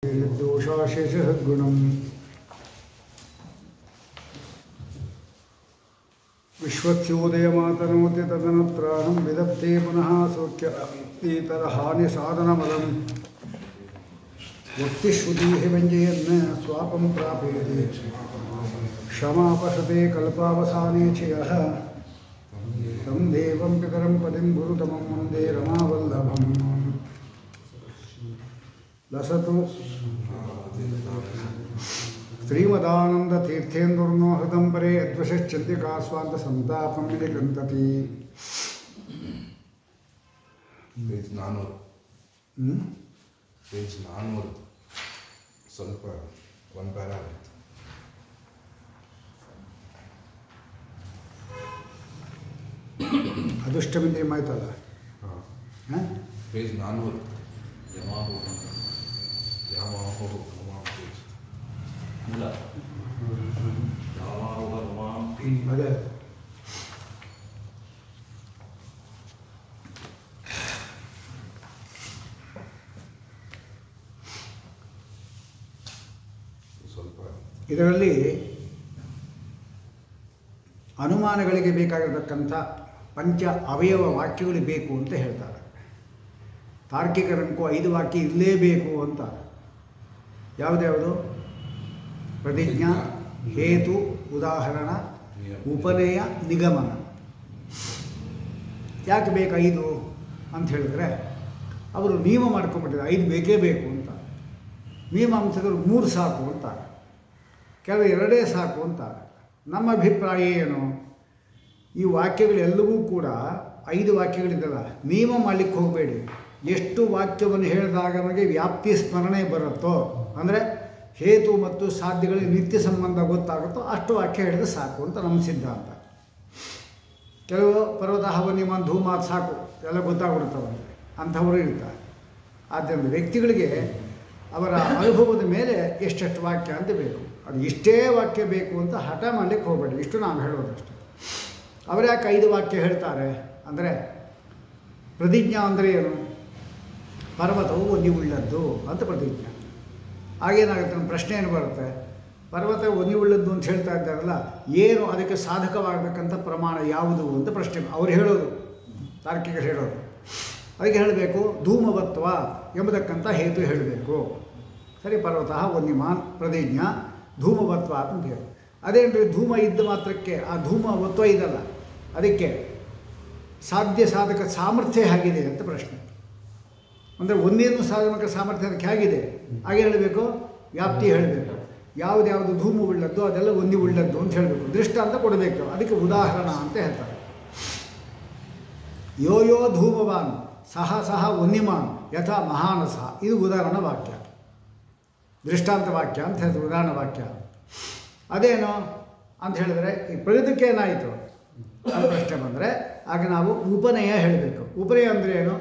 दोषाशेषसद्गुणम् विश्वस्योदयमातनोति तदनत्राहं विदप्ते पुनः सौख्यतीतरहानिसाधनमलम् वक्तिश्रुतिः व्यञ्जयन् स्वापं प्रापयति क्षमापशते कल्पावसाने चयः तं देवं पितरं पतिं गुरुतमं वन्दे रमावल्लभम् लसतु श्रीमदानन्दतीर्थेन्दुर्नो हृदं परे यद्वशश्चन्द्रिका स्वान्तसन्तापं विनिकृन्तति ಪೇಜ್ 400 ಸ್ವಲ್ಪ ಒಂದು ಪ್ಯಾರ ಆಯಿತು. ಅದೃಷ್ಟಮಿಂದ್ರಿಯ ಆಯ್ತಲ್ಲ. ಪೇಜ್ 400 ಅದೇ ಇದರಲ್ಲಿ ಅನುಮಾನಗಳಿಗೆ ಬೇಕಾಗಿರತಕ್ಕಂಥ ಪಂಚ ಅವಯವ ವಾಕ್ಯಗಳು ಬೇಕು ಅಂತ ಹೇಳ್ತಾರೆ. ತಾರ್ಕಿಕರಂಗೂ 5 ವಾಕ್ಯ ಇರಲೇಬೇಕು ಅಂತ. ಯಾವುದ್ಯಾವುದು? ಪ್ರತಿಜ್ಞಾ, ಹೇತು, ಉದಾಹರಣ, ಉಪನಯ, ನಿಗಮನ. ಯಾಕೆ ಬೇಕು 5 ಅಂತ ಹೇಳಿದ್ರೆ ಅವರು ನಿಯಮ ಮಾಡ್ಕೊಂಡ್ಬಿಟ್ಟಿದ್ದಾರೆ 5 ಬೇಕೇ ಬೇಕು ಅಂತ. ಮೀಮಾಂಸಕರು 3 ಸಾಕು ಅಂತಾರೆ, ಕೆಲವು 2 ಸಾಕು ಅಂತಾರೆ. ನಮ್ಮ ಅಭಿಪ್ರಾಯ ಏನು? ಈ ವಾಕ್ಯಗಳೆಲ್ಲವೂ ಕೂಡ 5 ವಾಕ್ಯಗಳಿದ್ದಲ್ಲ, ನಿಯಮ ಮಾಡಲಿಕ್ಕೆ ಹೋಗಬೇಡಿ. ಎಷ್ಟು ವಾಕ್ಯವನ್ನು ಹೇಳಿದಾಗ ನಮಗೆ ವ್ಯಾಪ್ತಿ ಸ್ಮರಣೆ ಬರುತ್ತೋ, ಅಂದರೆ ಹೇತು ಮತ್ತು ಸಾಧ್ಯಗಳಿಗೆ ನಿತ್ಯ ಸಂಬಂಧ ಗೊತ್ತಾಗುತ್ತೋ ಅಷ್ಟು ವಾಕ್ಯ ಹೇಳಿದ್ರೆ ಸಾಕು ಅಂತ ನಮ್ಮ ಸಿದ್ಧಾಂತ. ಕೆಲವು ಪರ್ವತ ಹವನಿಮಾನ್ ಧೂಮಾತ್ ಸಾಕು ಎಲ್ಲ ಗೊತ್ತಾಗ್ಬಿಡ್ತಾವೆ ಅಂಥವರು ಇರ್ತಾರೆ. ಆದ್ದರಿಂದ ವ್ಯಕ್ತಿಗಳಿಗೆ ಅವರ ಅನುಭವದ ಮೇಲೆ ಎಷ್ಟೆಷ್ಟು ವಾಕ್ಯ ಅಂತ ಬೇಕು. ಅದು ಇಷ್ಟೇ ವಾಕ್ಯ ಬೇಕು ಅಂತ ಹಠ ಮಾಡಲಿಕ್ಕೆ ಹೋಗಬೇಡಿ. ಇಷ್ಟು ನಾವು ಹೇಳೋದಷ್ಟೆ. ಅವರ್ಯಾಕೆ 5 ವಾಕ್ಯ ಹೇಳ್ತಾರೆ ಅಂದರೆ, ಪ್ರತಿಜ್ಞಾ ಅಂದರೆ ಏನು? ಪರ್ವತವು ಒನಿವುಳ್ಳದ್ದು ಅಂತ ಪ್ರತಿಜ್ಞಾ. ಆಗೇನಾಗುತ್ತೆ? ನಮ್ಮ ಪ್ರಶ್ನೆ ಏನು ಬರುತ್ತೆ? ಪರ್ವತ ಒನಿವುಳ್ಳದ್ದು ಅಂತ ಹೇಳ್ತಾ ಇದ್ದಾರಲ್ಲ, ಏನು ಅದಕ್ಕೆ ಸಾಧಕವಾಗಬೇಕಂತ ಪ್ರಮಾಣ ಯಾವುದು ಅಂತ ಪ್ರಶ್ನೆ ಅವ್ರು ಹೇಳೋದು, ತಾರ್ಕಿಕರು ಹೇಳೋದು. ಅದಕ್ಕೆ ಹೇಳಬೇಕು ಧೂಮವತ್ವ ಎಂಬುದಕ್ಕಂಥ ಹೇತು ಹೇಳಬೇಕು. ಸರಿ, ಪರ್ವತ ವನ್ಯಮಾನ್ ಪ್ರತಿಜ್ಞಾ ಧೂಮವತ್ವ ಅಂತ ಹೇಳಿ. ಅದೇನ್ರಿ ಧೂಮ ಇದ್ದ ಮಾತ್ರಕ್ಕೆ ಆ ಧೂಮವತ್ವ ಇದಲ್ಲ, ಅದಕ್ಕೆ ಸಾಧ್ಯ ಸಾಧಕ ಸಾಮರ್ಥ್ಯ ಹೇಗಿದೆ ಅಂತ ಪ್ರಶ್ನೆ. ಅಂದರೆ ಒಂದೇನು ಸಾಧಕ ಸಾಮರ್ಥ್ಯ ಅದಕ್ಕೆ ಹೇಗಿದೆ ಹಾಗೆ ಹೇಳಬೇಕು, ವ್ಯಾಪ್ತಿ ಹೇಳಬೇಕು. ಯಾವುದ್ಯಾವುದು ಧೂಮ ಉಳ್ಳದ್ದು ಅದೆಲ್ಲ ಒಂದಿ ಉಳ್ಳದ್ದು ಅಂತ ಹೇಳಬೇಕು, ದೃಷ್ಟಾಂತ ಕೊಡಬೇಕು. ಅದಕ್ಕೆ ಉದಾಹರಣ ಅಂತ ಹೇಳ್ತಾರೆ. ಯೋ ಯೋ ಧೂಮವಾನ್ ಸಹ ಸಹ ವನ್ಯಮಾನ್ ಯಥಾ ಮಹಾನಸ, ಇದು ಉದಾಹರಣ ವಾಕ್ಯ, ದೃಷ್ಟಾಂತ ವಾಕ್ಯ ಅಂತ ಹೇಳ್ತಾರೆ, ಉದಾಹರಣ ವಾಕ್ಯ. ಅದೇನು ಅಂತ ಹೇಳಿದ್ರೆ, ಈ ಪ್ರಗತಿಗೆ ಏನಾಯಿತು ಅಂತ ಪ್ರಶ್ನೆ ಬಂದರೆ ಆಗ ನಾವು ಉಪನಯ ಹೇಳಬೇಕು. ಉಪನಯ ಅಂದರೆ ಏನು?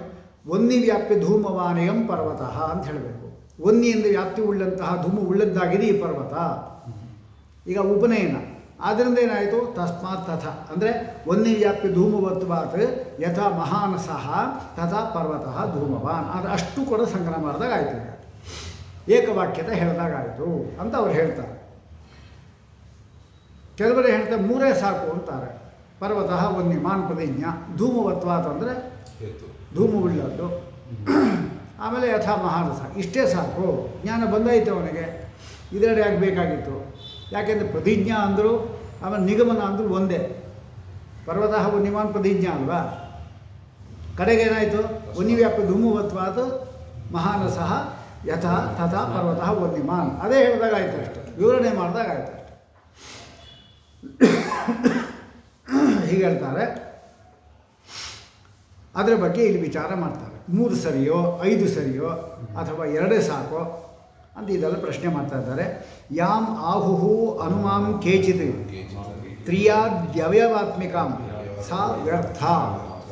ವನ್ನಿ ವ್ಯಾಪ್ಯ ಧೂಮವಾನಯಂ ಪರ್ವತಃ ಅಂತ ಹೇಳಬೇಕು. ವನ್ನಿಯಿಂದ ವ್ಯಾಪ್ತಿ ಉಳ್ಳಂತಹ ಧೂಮ ಉಳ್ಳದ್ದಾಗಿದೆ ಈ ಪರ್ವತ. ಈಗ ಉಪನಯನ ಆದ್ದರಿಂದ ಏನಾಯಿತು? ತಸ್ಮಾತ್ ತಥ ಅಂದರೆ ವನ್ನಿ ವ್ಯಾಪ್ಯ ಧೂಮವತ್ವಾತ್ ಯಥಾ ಮಹಾನಸಃ ತಥಾ ಪರ್ವತಃ ಧೂಮವಾನ್. ಅದು ಅಷ್ಟು ಕೂಡ ಸಂಗ್ರಹ ಮಾಡಿದಾಗ ಆಯಿತು. ಈಗ ಏಕವಾಕ್ಯತೆ ಹೇಳಿದಾಗಾಯಿತು ಅಂತ ಅವ್ರು ಹೇಳ್ತಾರೆ. ಕೆಲವರು ಹೇಳ್ತಾರೆ 3 ಸಾಕು ಅಂತಾರೆ. ಪರ್ವತ ವನ್ಯಮಾನ್ ಪ್ರತಿಜ್ಞಾ ಧೂಮವತ್ವಾತ್ ಅಂದರೆ ಧೂಮವುಳ್ಳದ್ದು, ಆಮೇಲೆ ಯಥಾ ಮಹಾನಸ, ಇಷ್ಟೇ ಸಾಕು. ಜ್ಞಾನ ಬಂದಾಯಿತು ಅವನಿಗೆ. ಇದೆರಡು ಯಾಕೆ ಬೇಕಾಗಿತ್ತು? ಯಾಕೆಂದರೆ ಪ್ರತಿಜ್ಞಾ ಅಂದರು, ಆಮೇಲೆ ನಿಗಮನ ಅಂದರು ಒಂದೇ. ಪರ್ವತ ವನ್ಯಮಾನ್ ಪ್ರತಿಜ್ಞಾ ಅಲ್ವಾ. ಕಡೆಗೇನಾಯಿತು? ವನ್ಯವ್ಯಾಪ್ಯ ಧೂಮವತ್ವಾತ್ ಮಹಾನಸಃ ಯಥಾ ತಥಾ ಪರ್ವತ ವನ್ಯಮಾನ್. ಅದೇ ಹೇಳಿದಾಗ ಆಯಿತು ಅಷ್ಟೆ, ವಿವರಣೆ ಮಾಡಿದಾಗ ಆಯಿತು ಅಷ್ಟೆ. ಹೀಗೆ ಹೇಳ್ತಾರೆ. ಅದರ ಬಗ್ಗೆ ಇಲ್ಲಿ ವಿಚಾರ ಮಾಡ್ತಾರೆ. 3 ಸರಿಯೋ 5 ಸರಿಯೋ ಅಥವಾ 2 ಸಾಕೋ ಅಂತ ಇದೆಲ್ಲ ಪ್ರಶ್ನೆ ಮಾಡ್ತಾ ಇದ್ದಾರೆ. ಯಾಮ್ ಆಹುಹು ಅನುಮಾಂ ಕೇಚಿತ್ ತ್ರಿಯಾದ್ಯವಯವಾತ್ಮಿಕಾಂ ಸಾ ವ್ಯರ್ಥ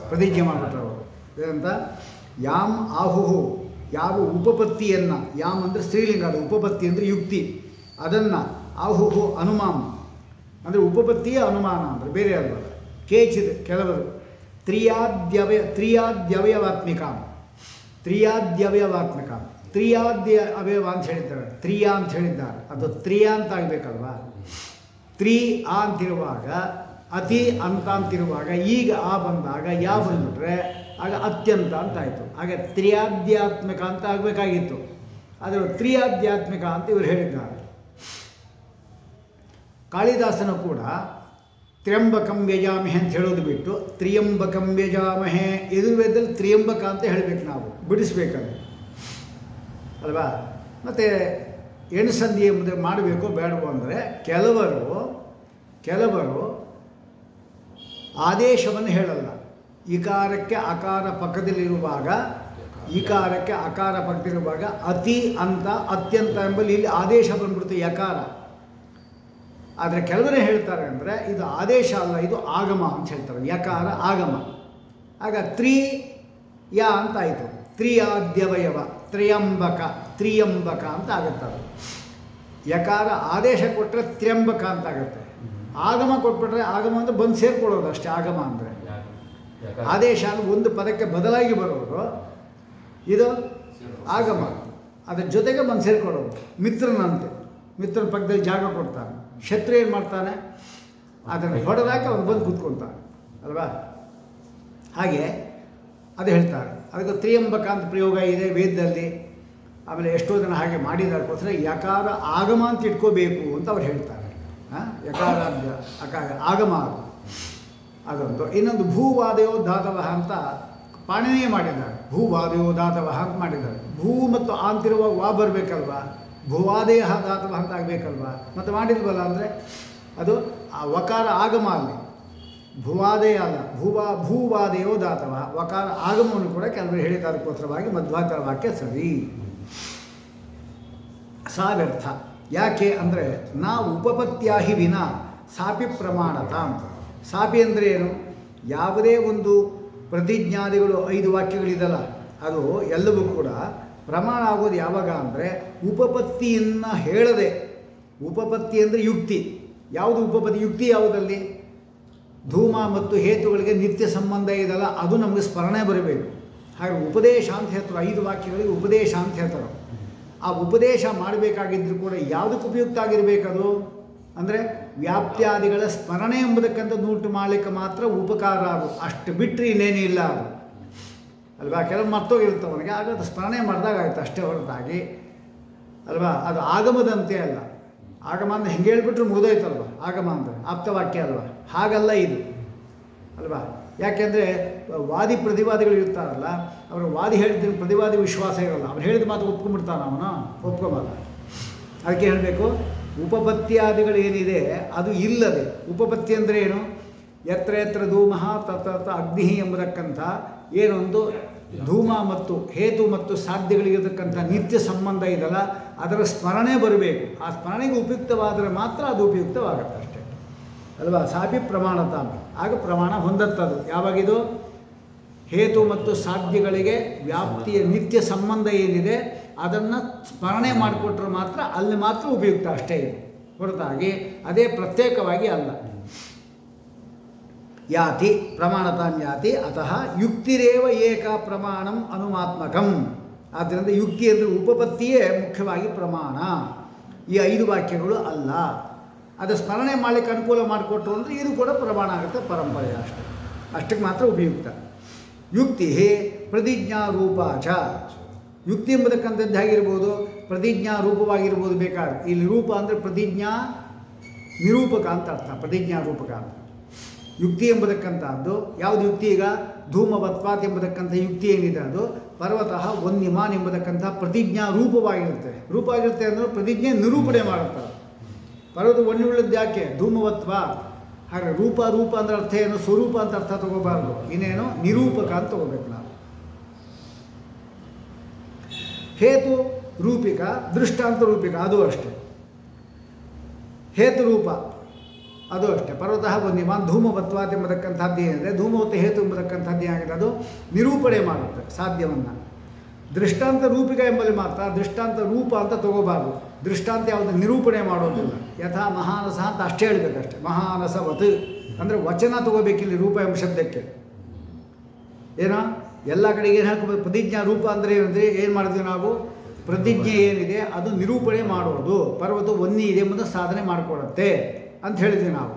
ಪ್ರತಿಜ್ಞೆ ಮಾಡಿಬಿಟ್ರು ಅವರು. ಏನಂತ? ಯಾಮ್ ಆಹುಹು, ಯಾವ ಉಪಪತ್ತಿಯನ್ನು, ಯಾಮ್ ಅಂದರೆ ಸ್ತ್ರೀಲಿಂಗ, ಅದು ಉಪಪತ್ತಿ ಅಂದರೆ ಯುಕ್ತಿ, ಅದನ್ನು ಆಹುಹು ಅನುಮಾಂ ಅಂದರೆ ಉಪಪತ್ತಿಯೇ ಅನುಮಾನ ಅಂದರೆ ಬೇರೆ ಅಲ್ವ. ಕೇಚಿದ್ ಕೆಲವರು ತ್ರಿಯಾದ್ಯವಯವಾತ್ಮಿಕಾಂ ತ್ರಿಯಾದ್ಯ ಅವಯವ ಅಂತ ಹೇಳಿದ್ದಾರೆ, ತ್ರಿಯ ಅಂತ ಹೇಳಿದ್ದಾರೆ. ಅದು ತ್ರಿಯ ಅಂತ ಆಗಬೇಕಲ್ವಾ? ತ್ರಿ ಆ ಅಂತಿರುವಾಗ, ಅತಿ ಅಂತ ಅಂತಿರುವಾಗ, ಈಗ ಆ ಬಂದಾಗ ಯಾ ಬಂದುಬಿಟ್ರೆ ಆಗ ಅತ್ಯಂತ ಅಂತ ಆಯಿತು. ಆಗ ತ್ರಿಯಾಧ್ಯಾತ್ಮಿಕ ಅಂತ ಆಗಬೇಕಾಗಿತ್ತು. ಆದರೆ ತ್ರಿಯಾಧ್ಯಾತ್ಮಿಕ ಅಂತ ಇವರು ಹೇಳಿದ್ದಾರೆ. ಕಾಳಿದಾಸನು ಕೂಡ ತ್ರ್ಯಂಬಕಂ ಯಜಾಮಹೆ ಅಂತ ಹೇಳೋದು ಬಿಟ್ಟು ತ್ರಿಯಂಬಕಂ ಯಜಾಮಹೆ, ಯಜುರ್ವೇದದಲ್ಲಿ ತ್ರಿಯಂಬಕ ಅಂತ ಹೇಳಬೇಕು, ನಾವು ಬಿಡಿಸ್ಬೇಕಲ್ಲಿ ಅಲ್ವಾ? ಮತ್ತು ಎಣಸಂಧಿ ಎಂಬುದು ಮಾಡಬೇಕು ಬೇಡವೋ ಅಂದರೆ ಕೆಲವರು ಆದೇಶವನ್ನು ಹೇಳಲ್ಲ. ಇಕಾರಕ್ಕೆ ಅಕಾರ ಪಕ್ಕದಲ್ಲಿರುವಾಗ, ಅತಿ ಅಂತ ಅತ್ಯಂತ ಎಂಬಲ್ಲಿ ಇಲ್ಲಿ ಆದೇಶ ಬಂದ್ಬಿಡುತ್ತೆ ಯಕಾರ. ಆದರೆ ಕೆಲವರೇ ಹೇಳ್ತಾರೆ ಅಂದರೆ ಇದು ಆದೇಶ ಅಲ್ಲ, ಇದು ಆಗಮ ಅಂತ ಹೇಳ್ತಾರೆ. ಯಕಾರ ಆಗಮ. ಆಗ ತ್ರಿಯ ಅಂತ ಆಯಿತು. ತ್ರಿಯಾದ್ಯವಯವ, ತ್ರಿಯಂಬಕ ಅಂತ ಆಗುತ್ತದೆ. ಯಕಾರ ಆದೇಶ ಕೊಟ್ಟರೆ ತ್ರ್ಯಂಬಕ ಅಂತ ಆಗುತ್ತೆ. ಆಗಮ ಕೊಟ್ಬಿಟ್ರೆ ಆಗಮ ಅಂದರೆ ಬಂದು ಸೇರ್ಕೊಳ್ಳೋದು ಅಷ್ಟೇ. ಆಗಮ ಅಂದರೆ ಆದೇಶ ಅಂದರೆ ಒಂದು ಪದಕ್ಕೆ ಬದಲಾಗಿ ಬರೋದು, ಇದು ಆಗಮ. ಅದ್ರ ಜೊತೆಗೆ ಬಂದು ಸೇರ್ಕೊಳ್ಳೋದು. ಮಿತ್ರನಂತೆ, ಮಿತ್ರನ ಪಕ್ಕದಲ್ಲಿ ಜಾಗ ಕೊಡ್ತಾನೆ. ಶತ್ರು ಏನು ಮಾಡ್ತಾನೆ? ಅದನ್ನು ಹೊಡೆದಾಕ ಅವನು ಬಂದು ಕೂತ್ಕೊಳ್ತಾನೆ ಅಲ್ವಾ? ಹಾಗೆ ಅದು ಹೇಳ್ತಾರೆ. ಅದಕ್ಕೆ ತ್ರಿಯಂಬಕ ಅಂತ ಪ್ರಯೋಗ ಇದೆ ವೇದದಲ್ಲಿ. ಆಮೇಲೆ ಎಷ್ಟೋ ಜನ ಹಾಗೆ ಮಾಡಿದಾರಕ್ಕೋಸ್ಕರ ಯಕಾರ ಆಗಮ ಅಂತ ಇಟ್ಕೋಬೇಕು ಅಂತ ಅವ್ರು ಹೇಳ್ತಾರೆ. ಯಕಾರ ಆಗಮ ಅದೊಂದು. ಇನ್ನೊಂದು ಭೂವಾದಯೋ ಧಾತವ ಅಂತ ಪಾಣಿನಿಯೇ ಮಾಡಿದ್ದಾರೆ. ಭೂವಾದಯೋ ಧಾತವ ಅಂತ ಮಾಡಿದ್ದಾರೆ. ಭೂ ಮತ್ತು ಆಂತಿರುವಾಗ ವಾ ಬರಬೇಕಲ್ವಾ? ಭೂವಾದೇಯ ಧಾತವ ಅಂತ ಆಗಬೇಕಲ್ವಾ? ಮತ್ತು ಮಾಡಿದ್ವಲ್ಲ ಅಂದರೆ ಅದು ಆ ವಕಾರ ಆಗಮ ಅಲ್ಲಿ, ಭೂವಾದೇಯ ಅಲ್ಲ. ಭೂವಾದೇಯೋ ಧಾತವ, ವಕಾರ ಆಗಮವನ್ನು ಕೂಡ ಕೆಲವರು ಹೇಳಿದ್ದಕ್ಕೋಸ್ಕರವಾಗಿ ಮಧ್ವಾಚಾರ ವಾಕ್ಯ ಸರಿ. ಸಾ ವ್ಯರ್ಥ. ಯಾಕೆ ಅಂದರೆ ನಾವು ಉಪಪತ್ಯಾಹಿ ವಿನ ಸಾಪಿ ಪ್ರಮಾಣತ. ಸಾಪಿ ಅಂದರೆ ಏನು? ಯಾವುದೇ ಒಂದು ಪ್ರತಿಜ್ಞಾದಿಗಳು 5 ವಾಕ್ಯಗಳಿದಲ್ಲ, ಅದು ಎಲ್ಲವೂ ಕೂಡ ಪ್ರಮಾಣ ಆಗೋದು ಯಾವಾಗ ಅಂದರೆ ಉಪಪತ್ತಿಯನ್ನು ಹೇಳದೆ. ಉಪಪತ್ತಿ ಅಂದರೆ ಯುಕ್ತಿ. ಯಾವುದು ಉಪಪತ್ತಿ? ಯುಕ್ತಿ ಯಾವುದಲ್ಲಿ? ಧೂಮ ಮತ್ತು ಹೇತುಗಳಿಗೆ ನಿತ್ಯ ಸಂಬಂಧ ಇದಲ್ಲ, ಅದು ನಮಗೆ ಸ್ಮರಣೆ ಬರಬೇಕು. ಹಾಗೆ ಉಪದೇಶ ಅಂತ ಹೇಳ್ತಾರೆ. 5 ವಾಕ್ಯಗಳಿಗೆ ಉಪದೇಶ ಅಂತ ಹೇಳ್ತಾರೆ. ಆ ಉಪದೇಶ ಮಾಡಬೇಕಾಗಿದ್ದರೂ ಕೂಡ ಯಾವುದಕ್ಕೆ ಉಪಯುಕ್ತ ಆಗಿರಬೇಕದು ಅಂದರೆ ವ್ಯಾಪ್ತ್ಯಾದಿಗಳ ಸ್ಮರಣೆ ಎಂಬುದಕ್ಕಂತ ನೂಟು ಮಾಡಲಿಕ್ಕೆ ಮಾತ್ರ ಉಪಕಾರ. ಅದು ಅಷ್ಟು ಬಿಟ್ಟರೆ ಇನ್ನೇನಿಲ್ಲ ಅದು ಅಲ್ವಾ? ಕೆಲವು ಮರ್ತೋಗಿರುತ್ತೆ ಅವನಿಗೆ, ಆಗ ಅದು ಸ್ಮರಣೆ ಮಾಡಿದಾಗ ಆಯ್ತು ಅಷ್ಟೇ ಹೊರತಾಗಿ ಅಲ್ವಾ? ಅದು ಆಗಮದಂತೆ ಅಲ್ಲ. ಆಗಮ ಅಂದರೆ ಹೆಂಗೆ ಹೇಳ್ಬಿಟ್ರೆ ಮುಗಿದೋಯ್ತಲ್ವ ಆಗಮ ಅಂದರೆ, ಆಪ್ತವಾಕ್ಯ ಅಲ್ವಾ? ಹಾಗಲ್ಲ ಇದು ಅಲ್ವಾ? ಯಾಕೆಂದರೆ ವಾದಿ ಪ್ರತಿವಾದಿಗಳು ಇರ್ತಾರಲ್ಲ, ಅವರು ವಾದಿ ಹೇಳಿದ್ರೆ ಪ್ರತಿವಾದಿ ವಿಶ್ವಾಸ ಇರೋಲ್ಲ. ಅವ್ರು ಹೇಳಿದ ಮಾತು ಒಪ್ಕೊಂಡ್ಬಿಡ್ತಾನೆ, ಅವನು ಒಪ್ಕೊಬಲ್ಲ. ಅದಕ್ಕೆ ಹೇಳಬೇಕು ಉಪಪತ್ಯಾದಿಗಳು ಏನಿದೆ ಅದು ಇಲ್ಲದೆ. ಉಪಪತ್ತಿ ಅಂದರೆ ಏನು? ಯತ್ರ ಯತ್ರ ಧೂಮಃ ತತ್ರ ಅಗ್ನಿ ಎಂಬತಕ್ಕಂಥ ಏನೊಂದು ಧೂಮ ಮತ್ತು ಹೇತು ಮತ್ತು ಸಾಧ್ಯಗಳಿರತಕ್ಕಂಥ ನಿತ್ಯ ಸಂಬಂಧ ಇದಲ್ಲ, ಅದರ ಸ್ಮರಣೆ ಬರಬೇಕು. ಆ ಸ್ಮರಣೆಗೆ ಉಪಯುಕ್ತವಾದರೆ ಮಾತ್ರ ಅದು ಉಪಯುಕ್ತವಾಗುತ್ತೆ ಅಷ್ಟೇ ಅಲ್ವಾ? ಸಾಪಿ ಪ್ರಮಾಣತ. ಆಗ ಪ್ರಮಾಣ ಹೊಂದತ್ತದು. ಯಾವಾಗಿದು? ಹೇತು ಮತ್ತು ಸಾಧ್ಯಗಳಿಗೆ ವ್ಯಾಪ್ತಿಯ ನಿತ್ಯ ಸಂಬಂಧ ಏನಿದೆ ಅದನ್ನು ಸ್ಮರಣೆ ಮಾಡಿಕೊಟ್ರೆ ಮಾತ್ರ ಅಲ್ಲಿ ಮಾತ್ರ ಉಪಯುಕ್ತ ಅಷ್ಟೇ ಇದೆ, ಹೊರತಾಗಿ ಅದೇ ಪ್ರತ್ಯೇಕವಾಗಿ ಅಲ್ಲ. ಯಾತಿ ಪ್ರಮಾಣತಾನ್ ಯಾತಿ ಅತಃ ಯುಕ್ತಿರೇವ ಏಕ ಪ್ರಮಾಣಂ ಅನುಮಾತ್ಮಕಂ. ಆದ್ದರಿಂದ ಯುಕ್ತಿ ಅಂದರೆ ಉಪಪತ್ತಿಯೇ ಮುಖ್ಯವಾಗಿ ಪ್ರಮಾಣ, ಈ 5 ವಾಕ್ಯಗಳು ಅಲ್ಲ. ಅದು ಸ್ಮರಣೆ ಮಾಡಲಿಕ್ಕೆ ಅನುಕೂಲ ಮಾಡಿಕೊಟ್ರು ಅಂದರೆ ಇದು ಕೂಡ ಪ್ರಮಾಣ ಆಗುತ್ತೆ, ಪರಂಪರೆ ಅಷ್ಟೇ. ಅಷ್ಟಕ್ಕೆ ಮಾತ್ರ ಉಪಯುಕ್ತ. ಯುಕ್ತಿ ಪ್ರತಿಜ್ಞಾ ರೂಪಾಚ. ಯುಕ್ತಿ ಎಂಬುದಕ್ಕಂಥದ್ದು ಹೇಗಿರ್ಬೋದು? ಪ್ರತಿಜ್ಞಾ ರೂಪವಾಗಿರ್ಬೋದು ಬೇಕಾದ್ರೆ. ಇಲ್ಲಿ ರೂಪ ಅಂದರೆ ಪ್ರತಿಜ್ಞಾ ನಿರೂಪಕ ಅಂತ ಅರ್ಥ. ಪ್ರತಿಜ್ಞಾ ರೂಪಕ ಅಂತ ಯುಕ್ತಿ ಎಂಬುದಕ್ಕಂಥದ್ದು ಯಾವುದು? ಯುಕ್ತಿ ಈಗ ಧೂಮವತ್ವಾತ್ ಎಂಬುದಕ್ಕಂಥ ಯುಕ್ತಿ ಏನಿದೆ ಅದು ಪರ್ವತಃ ವನ್ಯಮಾನ್ ಎಂಬುದಕ್ಕಂಥ ಪ್ರತಿಜ್ಞಾ ರೂಪವಾಗಿರುತ್ತೆ. ರೂಪವಾಗಿರುತ್ತೆ ಅಂದರೆ ಪ್ರತಿಜ್ಞೆ ನಿರೂಪಣೆ ಮಾಡುತ್ತಾರೆ. ಪರ್ವತ ವನ್ಯವುಳ್ಳದ್ದು ಯಾಕೆ? ಧೂಮವತ್ವ. ಹಾಗೆ ರೂಪ ಅಂದರೆ ಅರ್ಥ ಏನು? ಸ್ವರೂಪ ಅಂತ ಅರ್ಥ ತಗೋಬಾರ್ದು, ಇನ್ನೇನು ನಿರೂಪಕ ಅಂತ ತಗೋಬೇಕು ನಾವು. ಹೇತು ರೂಪಿಕ, ದೃಷ್ಟಾಂತ ರೂಪಿಕ ಅದು ಅಷ್ಟೇ. ಹೇತು ರೂಪ ಅದು ಅಷ್ಟೇ. ಪರ್ವತಃ ವನ್ಯಮಾನ್ ಧೂಮವತ್ವಾತ್ ಎಂಬತಕ್ಕಂಥದ್ದು ಏನಿದೆ, ಧೂಮವತ್ತು ಹೇತು ಎಂಬತಕ್ಕಂಥದ್ದು ಏನಾಗಿದೆ ಅದು ನಿರೂಪಣೆ ಮಾಡುತ್ತೆ ಸಾಧ್ಯವನ್ನು. ದೃಷ್ಟಾಂತ ರೂಪಿಕ ಎಂಬಲ್ಲಿ ಮಾತ್ರ ದೃಷ್ಟಾಂತ ರೂಪ ಅಂತ ತಗೋಬಾರ್ದು. ದೃಷ್ಟಾಂತ ಯಾವುದು? ನಿರೂಪಣೆ ಮಾಡೋದಿಲ್ಲ. ಯಥಾ ಮಹಾನಸ ಅಂತ ಅಷ್ಟೇ ಹೇಳಬೇಕಷ್ಟೆ. ಮಹಾನಸವತ್ ಅಂದರೆ ವಚನ ತಗೋಬೇಕಿಲ್ಲಿ ರೂಪ ಎಂಬ ಶಬ್ದಕ್ಕೆ. ಏನೋ ಎಲ್ಲ ಕಡೆಗೆ ಏನು ಹಾಕೋಬೇಕು? ಪ್ರತಿಜ್ಞಾ ರೂಪ ಅಂದರೆ ಏನಂದರೆ ಏನು ಮಾಡಿದ್ವಿ ನಾವು? ಪ್ರತಿಜ್ಞೆ ಏನಿದೆ ಅದು ನಿರೂಪಣೆ ಮಾಡೋದು. ಪರ್ವತ ವನ್ನಿ ಇದೆ ಎಂಬುದನ್ನು ಸಾಧನೆ ಮಾಡಿಕೊಡುತ್ತೆ ಅಂತ ಹೇಳಿದ್ವಿ ನಾವು.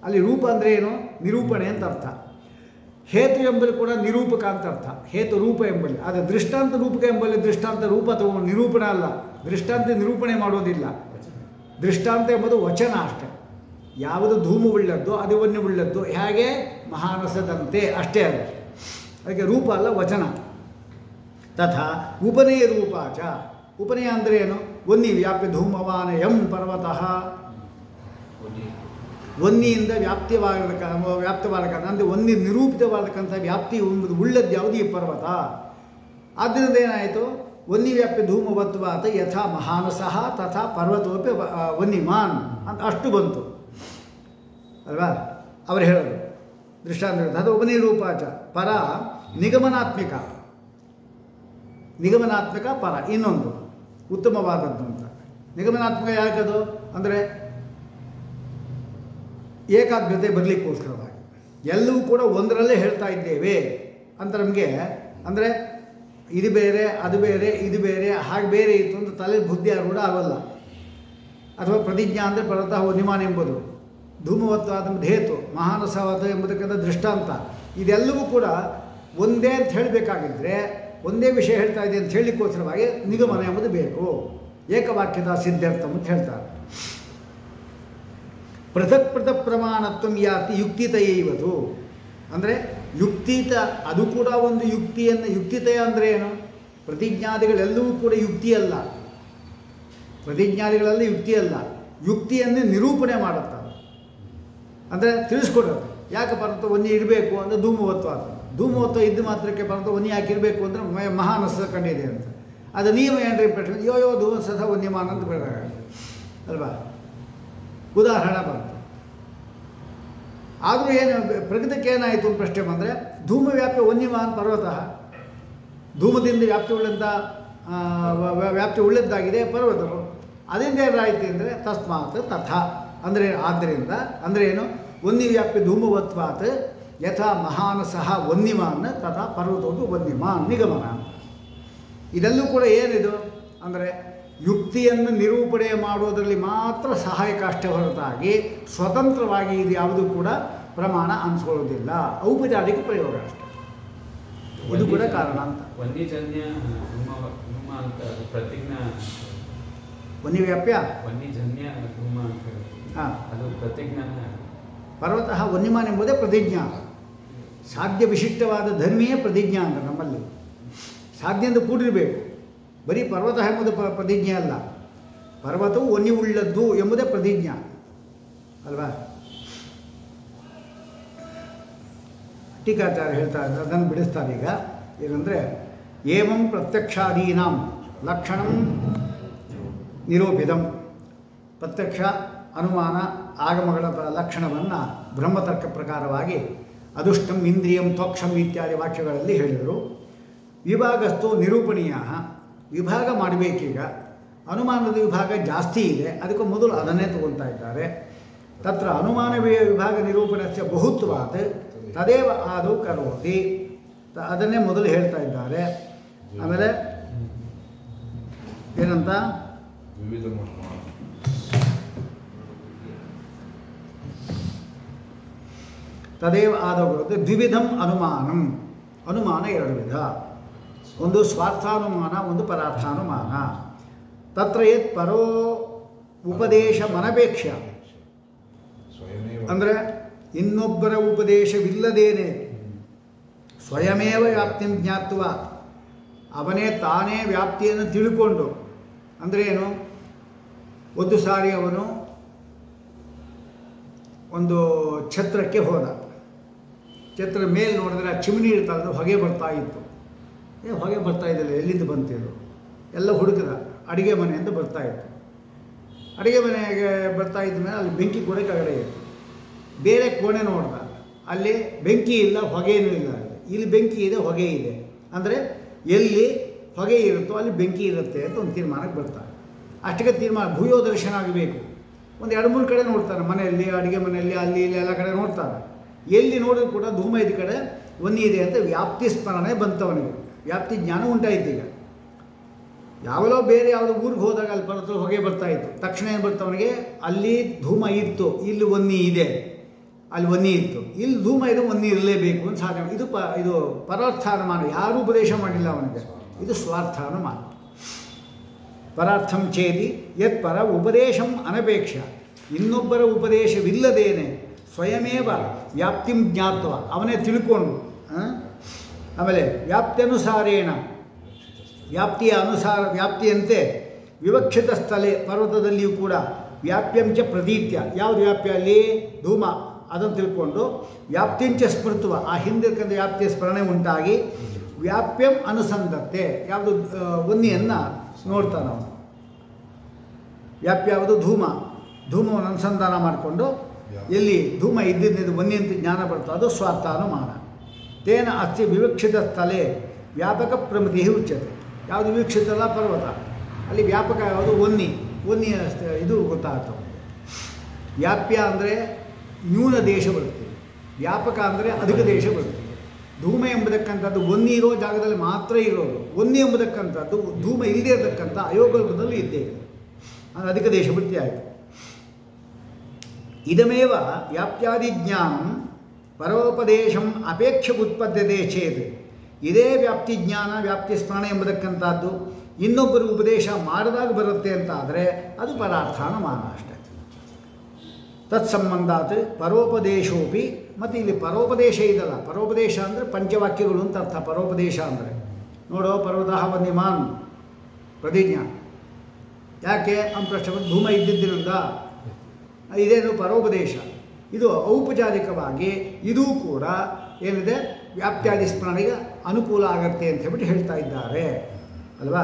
ಅಲ್ಲಿ ರೂಪ ಅಂದರೆ ಏನು? ನಿರೂಪಣೆ ಅಂತ ಅರ್ಥ. ಹೇತು ಎಂಬಲ್ಲಿ ಕೂಡ ನಿರೂಪಕ ಅಂತ ಅರ್ಥ. ಹೇತು ರೂಪ ಎಂಬಲ್ಲಿ. ಆದರೆ ದೃಷ್ಟಾಂತ ರೂಪಕ ಎಂಬಲ್ಲಿ ದೃಷ್ಟಾಂತ ರೂಪ ತಗೊಂಡು ನಿರೂಪಣೆ ಅಲ್ಲ. ದೃಷ್ಟಾಂತ ನಿರೂಪಣೆ ಮಾಡೋದಿಲ್ಲ. ದೃಷ್ಟಾಂತ ಎಂಬುದು ವಚನ ಅಷ್ಟೆ. ಯಾವುದು ಧೂಮವುಳ್ಳದ್ದು ಅದು ವನ್ಯವುಳ್ಳದ್ದು, ಹೇಗೆ ಮಹಾನಸದಂತೆ ಅಷ್ಟೇ ಅದು. ಅದಕ್ಕೆ ರೂಪ ಅಲ್ಲ, ವಚನ. ತಥಾ ಉಪನಯ ರೂಪಾಚ. ಉಪನಯ ಅಂದರೆ ಏನು? ವನ್ನಿ ವ್ಯಾಪ್ಯ ಧೂಮವಾನ ಎಂ ಪರ್ವತಃ. ವನ್ನಿಯಿಂದ ವ್ಯಾಪ್ತವಾಗತಕ್ಕಂಥ ಅಂದರೆ ವನ್ನಿ ನಿರೂಪಿತವಾದಕ್ಕಂಥ ವ್ಯಾಪ್ತಿ ಎಂಬುದು ಉಳ್ಳದ್ದು ಯಾವುದು? ಈ ಪರ್ವತ. ಆದ್ದರಿಂದ ಏನಾಯಿತು? ವನ್ನಿ ವ್ಯಾಪ್ಯ ಧೂಮವತ್ವಾತ ಯಥಾ ಮಹಾನಸಃ ತಥಾ ಪರ್ವತೋಪಿ ವನ್ನಿಮಾನ್ ಅಂತ ಅಷ್ಟು ಬಂತು ಅಲ್ವಾ? ಅವರು ಹೇಳೋದು ದೃಷ್ಟಾಂತ. ಅದು ಉಪನಯ ರೂಪಾಚ. ಪರ ನಿಗಮನಾತ್ಮಿಕ. ನಿಗಮನಾತ್ಮಕ ಪರ ಇನ್ನೊಂದು ಉತ್ತಮವಾದದ್ದು ಅಂತ. ನಿಗಮನಾತ್ಮಕ ಯಾಕದು ಅಂದರೆ ಏಕಾಗ್ರತೆ ಬರಲಿಕ್ಕೋಸ್ಕರವಾಗಿ ಎಲ್ಲವೂ ಕೂಡ ಒಂದರಲ್ಲೇ ಹೇಳ್ತಾ ಇದ್ದೇವೆ ಅಂತ ನಮಗೆ. ಅಂದರೆ ಇದು ಬೇರೆ ಅದು ಬೇರೆ ಇದು ಬೇರೆ ಹಾಗೆ ಬೇರೆ ಇತ್ತು ಅಂತ ತಲೆ ಬುದ್ಧಿ ಕೂಡ ಆಗಲ್ಲ. ಅಥವಾ ಪ್ರತಿಜ್ಞಾ ಅಂದರೆ ಪರ್ವತ ವನ್ಯಮಾನ ಎಂಬುದು, ಧೂಮವತ್ವಾದ ಹೇತು, ಮಹಾನಸವಾದ ಎಂಬುದಕ್ಕಿಂತ ದೃಷ್ಟಾಂತ, ಇದೆಲ್ಲವೂ ಕೂಡ ಒಂದೇ ಅಂತ ಹೇಳಬೇಕಾಗಿದ್ದರೆ ಒಂದೇ ವಿಷಯ ಹೇಳ್ತಾ ಇದೆ ಅಂತ ಹೇಳಲಿಕ್ಕೋಸ್ಕರವಾಗಿ ನಿಗಮನ ಎಂಬುದು ಬೇಕು. ಏಕವಾಕ್ಯದ ಸಿದ್ಧಾರ್ಥ ಅಂತ ಹೇಳ್ತಾರೆ. ಪೃಥಕ್ ಪೃಥಕ್ ಪ್ರಮಾಣತ್ವ ಯಾತಿ ಯುಕ್ತಿತಯ ಇವತ್ತು. ಅಂದರೆ ಯುಕ್ತಿತ ಅದು ಕೂಡ ಒಂದು ಯುಕ್ತಿಯನ್ನು. ಯುಕ್ತಿತಯ ಅಂದರೆ ಏನು? ಪ್ರತಿಜ್ಞಾದಿಗಳೆಲ್ಲವೂ ಕೂಡ ಯುಕ್ತಿಯಲ್ಲ. ಪ್ರತಿಜ್ಞಾದಿಗಳೆಲ್ಲ ಯುಕ್ತಿಯಲ್ಲ, ಯುಕ್ತಿಯನ್ನು ನಿರೂಪಣೆ ಮಾಡುತ್ತಾರೆ. ಅಂದರೆ ತಿಳಿಸ್ಕೊಡೋದು. ಯಾಕೆ ಪರ್ವತ ವನ್ಯ ಇರಬೇಕು ಅಂದರೆ ಧೂಮವತ್ವ ಅಂತ. ಧೂಮವತ್ವ ಇದ್ದು ಮಾತ್ರಕ್ಕೆ ಪರ್ವತ ವನ್ಯ ಹಾಕಿರಬೇಕು ಅಂದರೆ ಮಹಾನಸ ಕಂಡಿದೆ ಅಂತ. ಅದು ನಿಯಮ ಏನ್ರಿ ಪ್ರಶ್ನೆ? ಯೋ ಧೂಮಸಥ ವನ್ಯಮಾನ ಅಂತ ಬೇಡ ಅಲ್ವಾ? ಉದಾಹರಣೆ ಬಂತು. ಆದರೂ ಏನು ಪ್ರಗತಿಗೆ ಏನಾಯಿತು ಅಂತ ಪ್ರಶ್ನೆ ಬಂದರೆ ಧೂಮವ್ಯಾಪ್ಯ ವನ್ಯಮಾನ್ ಪರ್ವತ. ಧೂಮದಿಂದ ವ್ಯಾಪ್ತಿ ಉಳ್ಳದ್ದಾಗಿದೆ ಪರ್ವತರು. ಅದರಿಂದ ಏನಾಯಿತು ಅಂದರೆ ತಸ್ಮಾತ್ ತಥಾ ಅಂದರೆ ಆದ್ದರಿಂದ ಅಂದರೆ ಏನು? ವನ್ಯವ್ಯಾಪ್ಯ ಧೂಮವತ್ವಾತ್ ಯಥಾ ಮಹಾನಸಃ ವನ್ಯಮಾನ್ ತಥಾ ಪರ್ವತೋಪಿ ವನ್ಯಮಾನ್ ನಿಗಮನ. ಇದೆಲ್ಲೂ ಕೂಡ ಏನಿದು ಅಂದರೆ ಯುಕ್ತಿಯನ್ನು ನಿರೂಪಣೆ ಮಾಡೋದರಲ್ಲಿ ಮಾತ್ರ ಸಹಾಯಕ ಅಷ್ಟೇ ಹೊರತಾಗಿ ಸ್ವತಂತ್ರವಾಗಿ ಇದು ಯಾವುದೂ ಕೂಡ ಪ್ರಮಾಣ ಅನಿಸ್ಕೊಳ್ಳೋದಿಲ್ಲ. ಔಪಚಾರಿಕ ಪ್ರಯೋಗ ಅಷ್ಟೇ. ಇದು ಕೂಡ ಕಾರಣ ಅಂತ. ವನ್ಯಜನ್ಯ ಧೂಮ ಅಂತ ಪ್ರತಿಜ್ಞಾ ವನ್ಯವ್ಯಾಪ್ಯ ವನ್ಯಜನ್ಯ ಧೂಮ ಅಂತ ಹಾಂ, ಅದು ಪ್ರತಿಜ್ಞಾನ. ಪರ್ವತ ವನ್ಯಮಾನ ಎಂಬುದೇ ಪ್ರತಿಜ್ಞಾ. ಸಾಧ್ಯ ವಿಶಿಷ್ಟವಾದ ಧರ್ಮೀಯ ಪ್ರತಿಜ್ಞಾ ಅಂತ ನಮ್ಮಲ್ಲಿ. ಸಾಧ್ಯದಿಂದ ಕೂಡಿರಬೇಕು. ಬರೀ ಪರ್ವತ ಎಂಬುದು ಪ್ರತಿಜ್ಞೆ ಅಲ್ಲ, ಪರ್ವತವು ವನ್ಯವುಳ್ಳದ್ದು ಎಂಬುದೇ ಪ್ರತಿಜ್ಞಾ ಅಲ್ವಾ? ಟೀಕಾಚಾರ್ಯ ಹೇಳ್ತಾ ಇದ್ದಾರೆ, ಅದನ್ನು ಬಿಡಿಸ್ತಾರೆ ಈಗ. ಏನಂದರೆ ಏವಂ ಪ್ರತ್ಯಕ್ಷಾದೀನಾಂ ಲಕ್ಷಣಂ ನಿರೂಪಿತಂ. ಪ್ರತ್ಯಕ್ಷ, ಅನುಮಾನ, ಆಗಮಗಳ ಲಕ್ಷಣವನ್ನು ಬ್ರಹ್ಮತರ್ಕ ಪ್ರಕಾರವಾಗಿ ಅದುಷ್ಟಂ ಇಂದ್ರಿಯಂ ತ್ವಕ್ಷಂ ಇತ್ಯಾದಿ ವಾಕ್ಯಗಳಲ್ಲಿ ಹೇಳಿದರು. ವಿಭಾಗಸ್ಥೋ ನಿರೂಪಣೀಯ. ವಿಭಾಗ ಮಾಡಬೇಕೀಗ. ಅನುಮಾನದ ವಿಭಾಗ ಜಾಸ್ತಿ ಇದೆ, ಅದಕ್ಕೆ ಮೊದಲು ಅದನ್ನೇ ತಗೊಳ್ತಾ ಇದ್ದಾರೆ. ತತ್ರ ಅನುಮಾನ ವಿಭಾಗ ನಿರೂಪಣಸ್ಯ ಬಹುತ್ವಾತ್ ತದೇವ ಆದೌ ಕರೋತಿ. ಅದನ್ನೇ ಮೊದಲು ಹೇಳ್ತಾ ಇದ್ದಾರೆ. ಆಮೇಲೆ ಏನಂತ ವಿವಿಧ ತದೇವ ಆದೌ ಕರೋತಿ. ದ್ವಿವಿಧಂ ಅನುಮಾನಂ. ಅನುಮಾನ ಎರಡು ವಿಧ. ಒಂದು ಸ್ವಾರ್ಥಾನುಮಾನ, ಒಂದು ಪರಾರ್ಥಾನುಮಾನ. ತತ್ರ ಯತ್ ಪರೋ ಉಪದೇಶ ಮನಪೇಕ್ಷ ಅಂದರೆ ಇನ್ನೊಬ್ಬರ ಉಪದೇಶವಿಲ್ಲದೇನೆ ಸ್ವಯಮೇವ ವ್ಯಾಪ್ತಿಂ ಜ್ಞಾತ್ವ ಅವನೇ ತಾನೇ ವ್ಯಾಪ್ತಿಯನ್ನು ತಿಳ್ಕೊಂಡು. ಅಂದರೆ ಏನು? ಒಂದು ಸಾರಿ ಅವನು ಒಂದು ಛತ್ರಕ್ಕೆ ಹೋದ. ಛತ್ರ ಮೇಲೆ ನೋಡಿದ್ರೆ ಚಿಮಣಿ ಇರ್ತಲ್ಲ, ಹೊಗೆ ಬರ್ತಾ ಇತ್ತು. ಹೊಗೆ ಬರ್ತಾ ಇದ್ದಿಲ್ಲ, ಎಲ್ಲಿಂದ ಬಂತಿದ್ರು? ಎಲ್ಲ ಹುಡುಕದ. ಅಡುಗೆ ಮನೆ ಅಂತ ಬರ್ತಾ ಇತ್ತು. ಅಡುಗೆ ಮನೆಗೆ ಬರ್ತಾ ಇದ್ದ ಮೇಲೆ ಅಲ್ಲಿ ಬೆಂಕಿ ಕೂಡ ಕೆಳಗಡೆ ಇತ್ತು. ಬೇರೆ ಕೋಣೆ ನೋಡ್ದ, ಅಲ್ಲಿ ಬೆಂಕಿ ಇಲ್ಲ, ಹೊಗೆಯೂ ಇಲ್ಲ. ಇಲ್ಲಿ ಬೆಂಕಿ ಇದೆ, ಹೊಗೆ ಇದೆ. ಅಂದರೆ ಎಲ್ಲಿ ಹೊಗೆ ಇರುತ್ತೋ ಅಲ್ಲಿ ಬೆಂಕಿ ಇರುತ್ತೆ ಅಂತ ಒಂದು ತೀರ್ಮಾನಕ್ಕೆ ಬರ್ತಾರೆ. ಅಷ್ಟಕ್ಕೆ ತೀರ್ಮಾನ ಭೂಯೋ ದರ್ಶನ ಆಗಬೇಕು. ಒಂದು 2-3 ಕಡೆ ನೋಡ್ತಾರೆ, ಮನೆಯಲ್ಲಿ, ಅಡುಗೆ ಮನೆಯಲ್ಲಿ, ಅಲ್ಲಿ ಇಲ್ಲಿ ಎಲ್ಲ ಕಡೆ ನೋಡ್ತಾರೆ. ಎಲ್ಲಿ ನೋಡಿದ್ರು ಕೂಡ ಧೂಮ ಇದ್ದ ಕಡೆ ವನ್ಯ ಇದೆ ಅಂತ ವ್ಯಾಪ್ತಿ ಸ್ಮರಣೆ ಬಂತವನಿಗೆ. ವ್ಯಾಪ್ತಿ ಜ್ಞಾನ ಉಂಟಾಯ್ತು. ಈಗ ಯಾವಲೋ ಬೇರೆ ಯಾವುದೋ ಊರಿಗೆ ಹೋದಾಗ ಅಲ್ಲಿ ಪರ್ವತ ಹೊಗೆ ಬರ್ತಾ ಇತ್ತು. ತಕ್ಷಣ ಏನು ಬರ್ತಾವನಿಗೆ, ಅಲ್ಲಿ ಧೂಮ ಇತ್ತು, ಇಲ್ಲಿ ವನ್ನಿ ಇದೆ, ಅಲ್ಲಿ ವನ್ನಿ ಇತ್ತು, ಇಲ್ಲಿ ಧೂಮ ಇದೆ, ವನ್ನಿ ಇರಲೇಬೇಕು ಅಂತ ಸಾಧನೆ. ಇದು ಪರಾರ್ಥಾನುಮಾನ, ಯಾರೂ ಉಪದೇಶ ಮಾಡಿಲ್ಲ ಅವನಿಗೆ, ಇದು ಸ್ವಾರ್ಥಾನುಮಾನ. ಪರಾರ್ಥಂ ಚೇದಿ ಯತ್ ಪರ ಉಪದೇಶಂ ಅನಪೇಕ್ಷ, ಇನ್ನೊಬ್ಬರ ಉಪದೇಶವಿಲ್ಲದೇನೆ ಸ್ವಯಮೇವ ವ್ಯಾಪ್ತಿಂ ಜ್ಞಾತ್ವ, ಅವನೇ ತಿಳ್ಕೊಂಡು. ಆಮೇಲೆ ವ್ಯಾಪ್ತ್ಯನುಸಾರೇಣ, ವ್ಯಾಪ್ತಿಯ ಅನುಸಾರ, ವ್ಯಾಪ್ತಿಯಂತೆ ವಿವಕ್ಷಿತ ಸ್ಥಳೇ, ಪರ್ವತದಲ್ಲಿಯೂ ಕೂಡ ವ್ಯಾಪ್ಯಂಚ ಪ್ರತೀತ್ಯ, ಯಾವುದು ವ್ಯಾಪ್ಯ ಅಲ್ಲಿ ಧೂಮ, ಅದನ್ನು ತಿಳ್ಕೊಂಡು ವ್ಯಾಪ್ತಿಂಚ ಸ್ಮೃತ್ವ, ಆ ಹಿಂದಿರ್ತಕ್ಕಂಥ ವ್ಯಾಪ್ತಿಯ ಸ್ಮರಣೆ ಉಂಟಾಗಿ ವ್ಯಾಪ್ಯಂ ಅನುಸಂಧತ್ತೆ, ಯಾವುದು ವನ್ನಿಯನ್ನು ನೋಡ್ತಾನೆ ಅವನು. ವ್ಯಾಪ್ಯ ಯಾವುದು ಧೂಮ, ಧೂಮವನ್ನು ಅನುಸಂಧಾನ ಮಾಡಿಕೊಂಡು ಎಲ್ಲಿ ಧೂಮ ಇದ್ದಿದ್ದು ವನ್ನಿ ಅಂತ ಜ್ಞಾನ ಬರ್ತದೆ, ಅದು ಸ್ವಾರ್ಥಾನುಮಾನ. ತೇನ ಅಸ್ತಿ ವಿವಕ್ಷಿತ ಸ್ಥಳೇ ವ್ಯಾಪಕ ಪ್ರಮಿತಿ ಉಚ್ಯತೆ, ಯಾವುದು ವೀಕ್ಷಿತಲ್ಲ ಪರ್ವತ, ಅಲ್ಲಿ ವ್ಯಾಪಕ ಯಾವುದು ವನ್ನಿಯ ಇದು ಗೊತ್ತಾಗ್ತವೆ. ವ್ಯಾಪ್ಯ ಅಂದರೆ ನ್ಯೂನ ದೇಶ ಬರುತ್ತೆ, ವ್ಯಾಪಕ ಅಂದರೆ ಅಧಿಕ ದೇಶ ಬರುತ್ತೆ. ಧೂಮ ಎಂಬುದಕ್ಕಂಥದ್ದು ವನ್ನಿ ಇರೋ ಜಾಗದಲ್ಲಿ ಮಾತ್ರ ಇರೋದು, ವನ್ನಿ ಎಂಬುದಕ್ಕಂಥದ್ದು ಧೂಮ ಇಲ್ಲದೇ ಇರತಕ್ಕಂಥ ಅಯೋಗದಲ್ಲಿ ಇದ್ದೇ ಇದೆ, ಅಂದರೆ ಅಧಿಕ ದೇಶ ವೃತ್ತಿ ಆಯಿತು. ಇದಮೇವ ವ್ಯಾಪ್ತ್ಯಾದಿ ಜ್ಞಾನಂ ಪರೋಪದೇಶಂ ಅಪೇಕ್ಷ ಉತ್ಪದ್ಯತೆ ಚೇತ್, ಇದೇ ವ್ಯಾಪ್ತಿ ಜ್ಞಾನ, ವ್ಯಾಪ್ತಿ ಸ್ಮರಣೆ ಎಂಬುದಕ್ಕಂಥದ್ದು ಇನ್ನೊಬ್ಬರು ಉಪದೇಶ ಮಾಡಿದಾಗ ಬರುತ್ತೆ ಅಂತ ಆದರೆ ಅದು ಪರಾರ್ಥಾನುಮಾನ ಅಷ್ಟೇ. ತತ್ಸಂಬಂಧಾತ್ ಪರೋಪದೇಶೋಪಿ, ಮತ್ತು ಇಲ್ಲಿ ಪರೋಪದೇಶ ಇದಲ್ಲ, ಪರೋಪದೇಶ ಅಂದರೆ ಪಂಚವಾಕ್ಯಗಳು ಅಂತ ಅರ್ಥ. ಪರೋಪದೇಶ ಅಂದರೆ ನೋಡೋ ಪರ್ವತಃ ವನ್ಯಮಾನ್ ಪ್ರತಿಜ್ಞಾ, ಯಾಕೆ ಅಂತ ಪ್ರಶ್ನೆ, ಧೂಮ ಇದ್ದಿದ್ದರಿಂದ ಇದೇನು ಪರೋಪದೇಶ. ಇದು ಔಪಚಾರಿಕವಾಗಿ ಇದೂ ಕೂಡ ಏನಿದೆ ವ್ಯಾಪ್ತ್ಯಾದಿ ಸ್ಮರಣೆಗೆ ಅನುಕೂಲ ಆಗತ್ತೆ ಅಂತ ಹೇಳ್ಬಿಟ್ಟು ಹೇಳ್ತಾ ಇದ್ದಾರೆ ಅಲ್ವಾ.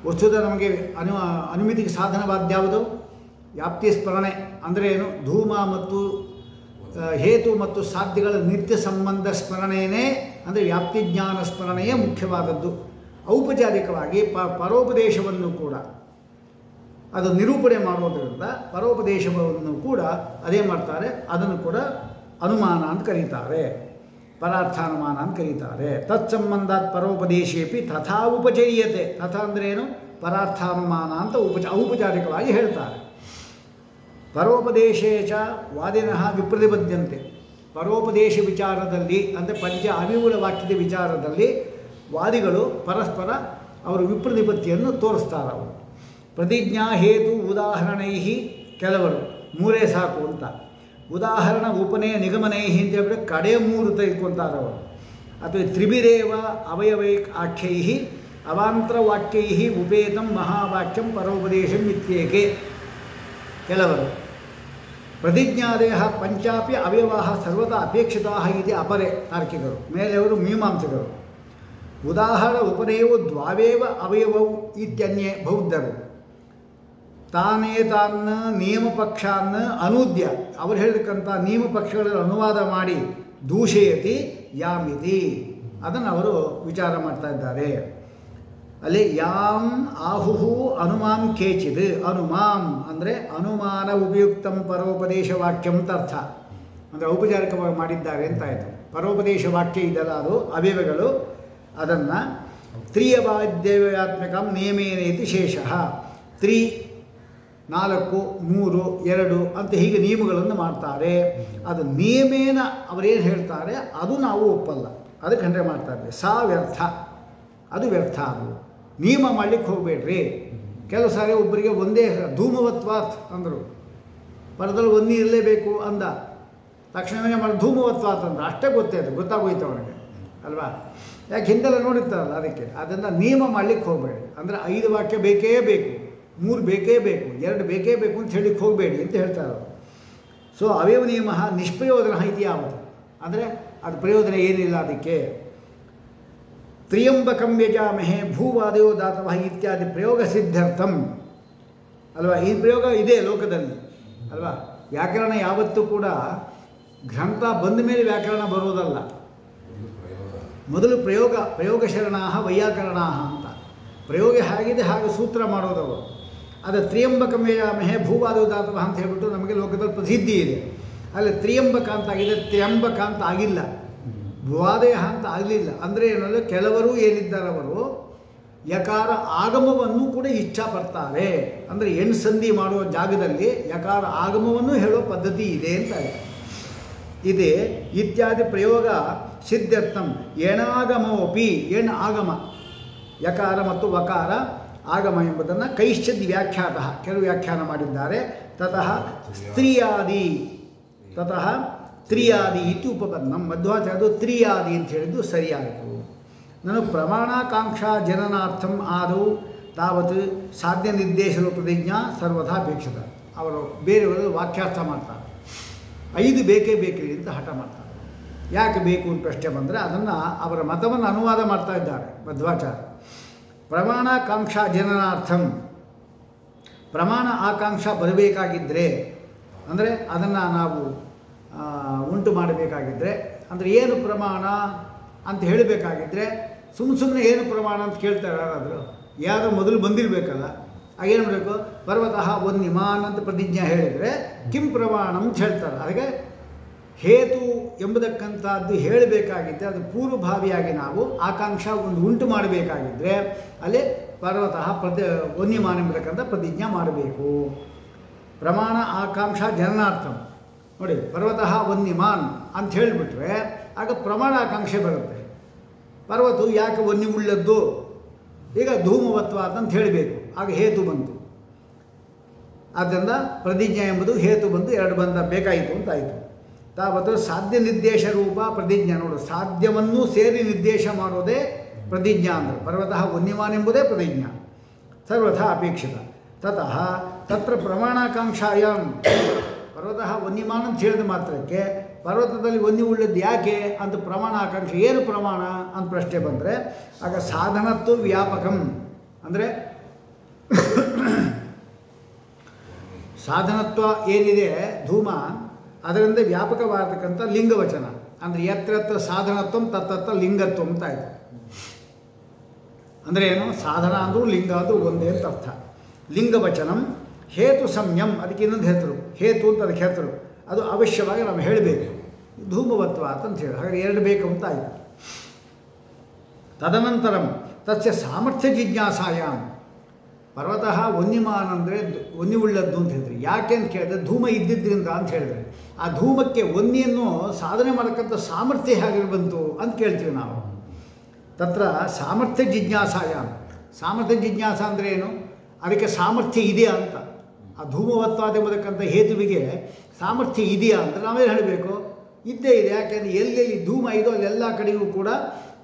ವಸ್ತುತ ನಮಗೆ ಅನುಮಿತಿಗೆ ಸಾಧನವಾದ್ಯಾವುದು ವ್ಯಾಪ್ತಿ ಸ್ಮರಣೆ ಅಂದರೆ ಏನು, ಧೂಮ ಮತ್ತು ಹೇತು ಮತ್ತು ಸಾಧ್ಯಗಳ ನಿತ್ಯ ಸಂಬಂಧ ಸ್ಮರಣೆಯೇ ಅಂದರೆ ವ್ಯಾಪ್ತಿ ಜ್ಞಾನ ಸ್ಮರಣೆಯೇ ಮುಖ್ಯವಾದದ್ದು. ಔಪಚಾರಿಕವಾಗಿ ಪರೋಪದೇಶವನ್ನು ಕೂಡ ಅದು ನಿರೂಪಣೆ ಮಾಡೋದರಿಂದ ಪರೋಪದೇಶವನ್ನು ಕೂಡ ಅದೇ ಮಾಡ್ತಾರೆ, ಅದನ್ನು ಕೂಡ ಅನುಮಾನ ಅಂತ ಕರೀತಾರೆ, ಪರಾರ್ಥಾನುಮಾನ ಅಂತ ಕರೀತಾರೆ. ತತ್ಸಂಬಂಧಾತ್ ಪರೋಪದೇಶೇಪಿ ತಥಾ ಉಪಚರ್ಯತೆ, ತಥಾ ಅಂದರೆ ಏನು, ಪರಾರ್ಥಾನುಮಾನ ಅಂತ ಔಪಚಾರಿಕವಾಗಿ ಹೇಳ್ತಾರೆ. ಪರೋಪದೇಶೇ ಚ ವಾದಿನಃ ವಿಪ್ರತಿಬದ್ಧಂತೆ, ಪರೋಪದೇಶ ವಿಚಾರದಲ್ಲಿ ಅಂದರೆ ಪಂಚ ಅವಿವುಳ ವಾಕ್ಯದ ವಿಚಾರದಲ್ಲಿ ವಾದಿಗಳು ಪರಸ್ಪರ ಅವರು ವಿಪ್ರತಿಪತ್ತಿಯನ್ನು ತೋರಿಸ್ತಾರೆ. ಅವರು ಪ್ರತಿಜ್ಞಾ ಹೇತು ಉದಾಹರಣೈ, ಕೆಲವರು ಮೂರೇ ಸಾಕು ಅಂತ, ಉದಾಹರಣ ಉಪನಯ ನಿಗಮನೈ ಅಂತ ಹೇಳ್ಬಿಟ್ಟು ಕಡೆ ಮೂರು ತೆಗೆದುಕೊಂತಾರೆ ಅವರು. ಅಥವಾ ತ್ರಿಭಿರೇವ ಅವಯವೈ ಆಖ್ಯೈ ಅವಾಂತರವಾಕ್ಯೈ ಉಪೇತಂ ಮಹಾವಾಕ್ಯಂ ಪರೋಪದೇಶಂ ಇತ್ಯೇಕೆ. ಕೆಲವರು ಪ್ರತಿಜ್ಞಾದೇಹ ಪಂಚಾಪಿ ಅವಯವಾಹ ಸರ್ವದಾ ಅಪೇಕ್ಷಿತಾ ಇದೆ ಅಪರೆ ತಾರ್ಕಿಕರು, ಮೇಲೆಯವರು ಮೀಮಾಂಸಕರು. ಉದಾಹರಣ ಉಪನಯವು ದ್ವಾವೇವ ಅವಯವವು ಇತ್ಯನ್ಯೇ ಬೌದ್ಧರು. ತಾನೇ ತಾನ್ನ ನಿಯಮಪಕ್ಷಾನ್ನ ಅನೂದ್ಯ, ಅವರು ಹೇಳಿರ್ತಕ್ಕಂಥ ನಿಯಮಪಕ್ಷಗಳಲ್ಲಿ ಅನುವಾದ ಮಾಡಿ ದೂಷಯತಿ ಯಾಮಿತಿ, ಅದನ್ನು ಅವರು ವಿಚಾರ ಮಾಡ್ತಾ ಇದ್ದಾರೆ. ಅಲ್ಲಿ ಯಾಂ ಆಹುಹು ಅನುಮಾಂ ಕೇಚಿದ್, ಅನುಮಾಂ ಅಂದರೆ ಅನುಮಾನ ಉಪಯುಕ್ತಂ ಪರೋಪದೇಶ ವಾಕ್ಯಂ ಅಂತ ಅರ್ಥ, ಅಂದರೆ ಔಪಚಾರಿಕವಾಗಿ ಮಾಡಿದ್ದಾರೆ ಅಂತಾಯಿತು. ಪರೋಪದೇಶ ವಾಕ್ಯ ಇದೆಲ್ಲ ಅದು ಅವಯವಗಳು, ಅದನ್ನು ತ್ರಿಯವಾದ್ಯವ್ಯಾತ್ಮಕಂ ನಿಯಮೇನೇತಿ ಶೇಷಃ, 3, 4, 3, 2 ಅಂತ ಹೀಗೆ ನಿಯಮಗಳನ್ನು ಮಾಡ್ತಾರೆ. ಅದು ನಿಯಮೇನ ಅವರೇನು ಹೇಳ್ತಾರೆ ಅದು ನಾವು ಒಪ್ಪಲ್ಲ, ಅದು ಖಂಡನೆ ಮಾಡ್ತಾ ಇದ್ದೀವಿ. ಸಾ ವ್ಯರ್ಥ, ಅದು ವ್ಯರ್ಥ. ಅದು ನಿಯಮ ಮಾಡಲಿಕ್ಕೆ ಹೋಗಬೇಡ್ರಿ. ಕೆಲವು ಸಾರಿ ಒಬ್ಬರಿಗೆ ಒಂದೇ ಧೂಮವತ್ವಾತ್ ಅಂದರು, ಪರದಲ್ಲಿ ಒಂದೇ ಇರಲೇಬೇಕು ಅಂದ, ತಕ್ಷಣವೇ ಮಾಡಿ ಧೂಮವತ್ವಾತ್ ಅಂದ್ರೆ ಅಷ್ಟೇ ಗೊತ್ತಾಗೋಯ್ತು ಅವನಿಗೆ ಅಲ್ವಾ. ಯಾಕೆ ಹಿಂದೆಲ್ಲ ನೋಡಿರ್ತಾರಲ್ಲ, ಅದಕ್ಕೆ ಅದನ್ನು ನಿಯಮ ಮಾಡಲಿಕ್ಕೆ ಹೋಗಬೇಡಿ. ಅಂದರೆ 5 ವಾಕ್ಯ ಬೇಕೇ ಬೇಕು, 3 ಬೇಕೇ ಬೇಕು, 2 ಬೇಕೇ ಬೇಕು ಅಂತ ಹೇಳಿಕ್ಕೆ ಹೋಗಬೇಡಿ ಅಂತ ಹೇಳ್ತಾರೆ ಅವರು. ಸೊ ಅವಯವ ನಿಯಮ ನಿಷ್ಪ್ರಯೋಜನ ಇತಿ ಯಾವತ್ತು, ಅಂದರೆ ಅದು ಪ್ರಯೋಜನ ಏನಿಲ್ಲ ಅದಕ್ಕೆ. ತ್ರಿಯಂಬಕಂ ಯಜಾಮಹೆ ಭೂವಾದಯೋ ದಾತವಃ ಇತ್ಯಾದಿ ಪ್ರಯೋಗ ಸಿದ್ಧಾರ್ಥಂ ಅಲ್ವಾ. ಈ ಪ್ರಯೋಗ ಇದೆ ಲೋಕದಲ್ಲಿ ಅಲ್ವಾ. ವ್ಯಾಕರಣ ಯಾವತ್ತೂ ಕೂಡ ಗ್ರಂಥ ಬಂದ ಮೇಲೆ ವ್ಯಾಕರಣ ಬರೋದಲ್ಲ, ಮೊದಲು ಪ್ರಯೋಗಶರಣಾಹ ವೈಯಾಕರಣಾಹ ಅಂತ. ಪ್ರಯೋಗ ಹೇಗಿದೆ ಹಾಗೆ ಸೂತ್ರ ಮಾಡೋದವರು. ಅದು ತ್ರಿಯಂಬಕಂ ಯಜಾಮಹೆ ಭೂವಾದಯೋ ದಾತವಃ ಅಂತ ಹೇಳ್ಬಿಟ್ಟು ನಮಗೆ ಲೋಕದಲ್ಲಿ ಪ್ರಸಿದ್ಧಿ ಇದೆ. ಅಲ್ಲಿ ತ್ರಿಯಂಬಕ ಅಂತ ಆಗಿದೆ, ತ್ರ್ಯಂಬಕ ಅಂತ ಆಗಿಲ್ಲ, ಭುವಾದಯ ಅಂತ ಆಗಲಿಲ್ಲ. ಅಂದರೆ ಏನಂದರೆ ಕೆಲವರು ಏನಿದ್ದಾರೆ ಅವರು ಯಕಾರ ಆಗಮವನ್ನು ಕೂಡ ಇಚ್ಛಾಪಡ್ತಾರೆ. ಅಂದರೆ ಎಣ್ ಸಂಧಿ ಮಾಡುವ ಜಾಗದಲ್ಲಿ ಯಕಾರ ಆಗಮವನ್ನು ಹೇಳೋ ಪದ್ಧತಿ ಇದೆ ಅಂತ ಆಯಿತು. ಇದೆ ಇತ್ಯಾದಿ ಪ್ರಯೋಗ ಸಿದ್ಧಾರ್ಥಂ ಎಣಾಗಮೋಪಿ ಎಣ್ ಆಗಮ ಯಕಾರ ಮತ್ತು ವಕಾರ ಆಗಮ ಎಂಬುದನ್ನು ಕೈಶ್ಚಿದ್ ವ್ಯಾಖ್ಯಾತ ಕೆಲವು ವ್ಯಾಖ್ಯಾನ ಮಾಡಿದ್ದಾರೆ. ತತಃ ತ್ರಿಯಾದಿ ಇತಿ ಉಪಪನ್ನಂ ಮಧ್ವಾಚಾರ್ಯರು ತ್ರಿಯಾದಿ ಅಂತ ಹೇಳಿದ್ದು ಸರಿಯಾಯಿತು. ನಾನು ಪ್ರಮಾಣಾಕಾಂಕ್ಷಾ ಜನನಾರ್ಥಂ ಆದೌ ತಾವತ್ ಸಾಧ್ಯ ನಿರ್ದೇಶನ ಪ್ರತಿಜ್ಞಾ ಸರ್ವಥಾ ಅಪೇಕ್ಷಿತ. ಅವರು ಬೇರೆಯವರು ವಾಕ್ಯಾರ್ಥ ಮಾಡ್ತಾರೆ. 5 ಬೇಕೇ ಬೇಕ್ರಿ ಅಂತ ಹಠ ಮಾಡ್ತಾರೆ. ಯಾಕೆ ಬೇಕು ಅಂತ ಪ್ರಶ್ನೆ ಬಂದರೆ ಅದನ್ನು ಅವರ ಮತವನ್ನು ಅನುವಾದ ಮಾಡ್ತಾ ಇದ್ದಾರೆ ಮಧ್ವಾಚಾರ್ಯ. ಪ್ರಮಾಣಾಕಾಂಕ್ಷಾ ಜನನಾರ್ಥಂ ಪ್ರಮಾಣ ಆಕಾಂಕ್ಷ ಬರಬೇಕಾಗಿದ್ದರೆ ಅಂದರೆ ಅದನ್ನು ನಾವು ಉಂಟು ಮಾಡಬೇಕಾಗಿದ್ದರೆ ಅಂದರೆ ಏನು ಪ್ರಮಾಣ ಅಂತ ಹೇಳಬೇಕಾಗಿದ್ದರೆ ಸುಮ್ಮನೆ ಏನು ಪ್ರಮಾಣ ಅಂತ ಕೇಳ್ತಾರೆ ಯಾರೋ ಮೊದಲು ಬಂದಿರಬೇಕಲ್ಲ. ಆಗೇನು ಮಾಡಬೇಕು? ಪರ್ವತಃ ವನ್ಯಮಾನ್ ಅಂತ ಪ್ರತಿಜ್ಞೆ ಹೇಳಿದರೆ ಕಿಂ ಪ್ರಮಾಣ ಅಂತ ಹೇಳ್ತಾರೆ. ಅದಕ್ಕೆ ಹೇತು ಎಂಬುದಕ್ಕಂಥದ್ದು ಹೇಳಬೇಕಾಗಿದ್ದರೆ ಅದು ಪೂರ್ವಭಾವಿಯಾಗಿ ನಾವು ಆಕಾಂಕ್ಷ ಒಂದು ಉಂಟು ಮಾಡಬೇಕಾಗಿದ್ದರೆ ಅಲ್ಲಿ ಪರ್ವತಃ ವನ್ಯಮಾನ್ ಎಂಬತಕ್ಕಂಥ ಪ್ರತಿಜ್ಞೆ ಮಾಡಬೇಕು. ಪ್ರಮಾಣ ಆಕಾಂಕ್ಷ ಜನನಾರ್ಥಂ ನೋಡಿ, ಪರ್ವತಃ ವನ್ಯಮಾನ್ ಅಂತ ಹೇಳಿಬಿಟ್ರೆ ಆಗ ಪ್ರಮಾಣ ಆಕಾಂಕ್ಷೆ ಬರುತ್ತೆ. ಪರ್ವತವು ಯಾಕೆ ವನ್ಯವುಳ್ಳದ್ದು? ಈಗ ಧೂಮವತ್ವ ಅಂತ ಹೇಳಬೇಕು, ಆಗ ಹೇತು ಬಂತು. ಆದ್ದರಿಂದ ಪ್ರತಿಜ್ಞೆ ಎಂಬುದು ಹೇತು ಬಂದು 2 ಬಂದ ಬೇಕಾಯಿತು ಅಂತಾಯಿತು. ತಾವತ್ತು ಸಾಧ್ಯ ನಿರ್ದೇಶ ರೂಪ ಪ್ರತಿಜ್ಞೆ. ನೋಡು, ಸಾಧ್ಯವನ್ನೂ ಸೇರಿ ನಿರ್ದೇಶ ಮಾಡೋದೇ ಪ್ರತಿಜ್ಞಾ ಅಂದರೆ ಪರ್ವತಃ ವನ್ಯಮಾನ್ ಎಂಬುದೇ ಪ್ರತಿಜ್ಞಾ ಸರ್ವಥಾ ಅಪೇಕ್ಷಿತ. ತತಃ ತತ್ರ ಪ್ರಮಾಣಾಕಾಂಕ್ಷಾಯಾಂ ಪರ್ವತಃ ವನ್ಯಮಾನ್ ಅಂತ ಹೇಳಿದ ಮಾತ್ರಕ್ಕೆ ಪರ್ವತದಲ್ಲಿ ವನ್ಯ ಉಳ್ಳದ್ದು ಯಾಕೆ ಅಂತ ಪ್ರಮಾಣ ಆಕಾಂಕ್ಷೆ ಏನು ಪ್ರಮಾಣ ಅಂತ ಪ್ರಶ್ನೆ ಬಂದರೆ ಆಗ ಸಾಧನತ್ವ ವ್ಯಾಪಕಂ ಅಂದರೆ ಸಾಧನತ್ವ ಏನಿದೆ ಧೂಮ ಅದರಿಂದ ವ್ಯಾಪಕವಾಗತಕ್ಕಂಥ ಲಿಂಗವಚನ ಅಂದರೆ ಯತ್ರ ಸಾಧನತ್ವ ತತ್ತತ್ರ ಲಿಂಗತ್ವ ಅಂತ ಆಯಿತು. ಅಂದರೆ ಏನು? ಸಾಧನ ಅಂದರೂ ಲಿಂಗ ಅದು ಒಂದೇ ಅಂತ ಅರ್ಥ. ಲಿಂಗವಚನಂ ಹೇತು ಸಂಯಮ್ ಅದಕ್ಕೆ ಇನ್ನೊಂದು ಹೆಸರು, ಹೇತು ಅಂತ ಅದಕ್ಕೆ ಹೆಸರು. ಅದು ಅವಶ್ಯವಾಗಿ ನಾವು ಹೇಳಬೇಕು ಧೂಮವತ್ವ ಅಂತ ಹೇಳಿ. ಹಾಗೆ 2 ಬೇಕು ಅಂತ ಆಯಿತು. ತದನಂತರಂ ತಸ್ಯ ಸಾಮರ್ಥ್ಯ ಜಿಜ್ಞಾಸಾಯಾಮ್ ಪರ್ವತಃ ವನ್ಯಮಾನ್ ಅಂದರೆ ವನ್ಯವುಳ್ಳದ್ದು ಅಂತ ಹೇಳಿದ್ರಿ. ಯಾಕೆ ಅಂತ ಕೇಳಿದ್ರೆ ಧೂಮ ಇದ್ದಿದ್ದರಿಂದ ಅಂತ ಹೇಳಿದ್ರೆ ಆ ಧೂಮಕ್ಕೆ ವನ್ಯನ್ನು ಸಾಧನೆ ಮಾಡಕ್ಕಂಥ ಸಾಮರ್ಥ್ಯ ಹೇಗೆ ಬಂತು ಅಂತ ಕೇಳ್ತೀವಿ ನಾವು. ತತ್ರ ಸಾಮರ್ಥ್ಯ ಜಿಜ್ಞಾಸಾಯಾಮ್ ಸಾಮರ್ಥ್ಯ ಜಿಜ್ಞಾಸ ಅಂದರೆ ಏನು? ಅದಕ್ಕೆ ಸಾಮರ್ಥ್ಯ ಇದೆಯಾ ಅಂತ. ಆ ಧೂಮವತ್ವಾದ ಎಂಬತಕ್ಕಂಥ ಹೇತುವಿಗೆ ಸಾಮರ್ಥ್ಯ ಇದೆಯಾ ಅಂದರೆ ನಾವೇನು ಹೇಳಬೇಕು? ಇದ್ದೇ ಇದೆ. ಯಾಕೆಂದರೆ ಎಲ್ಲೆಲ್ಲಿ ಧೂಮ ಇದೋ ಅಲ್ಲೆಲ್ಲ ಕಡೆಗೂ ಕೂಡ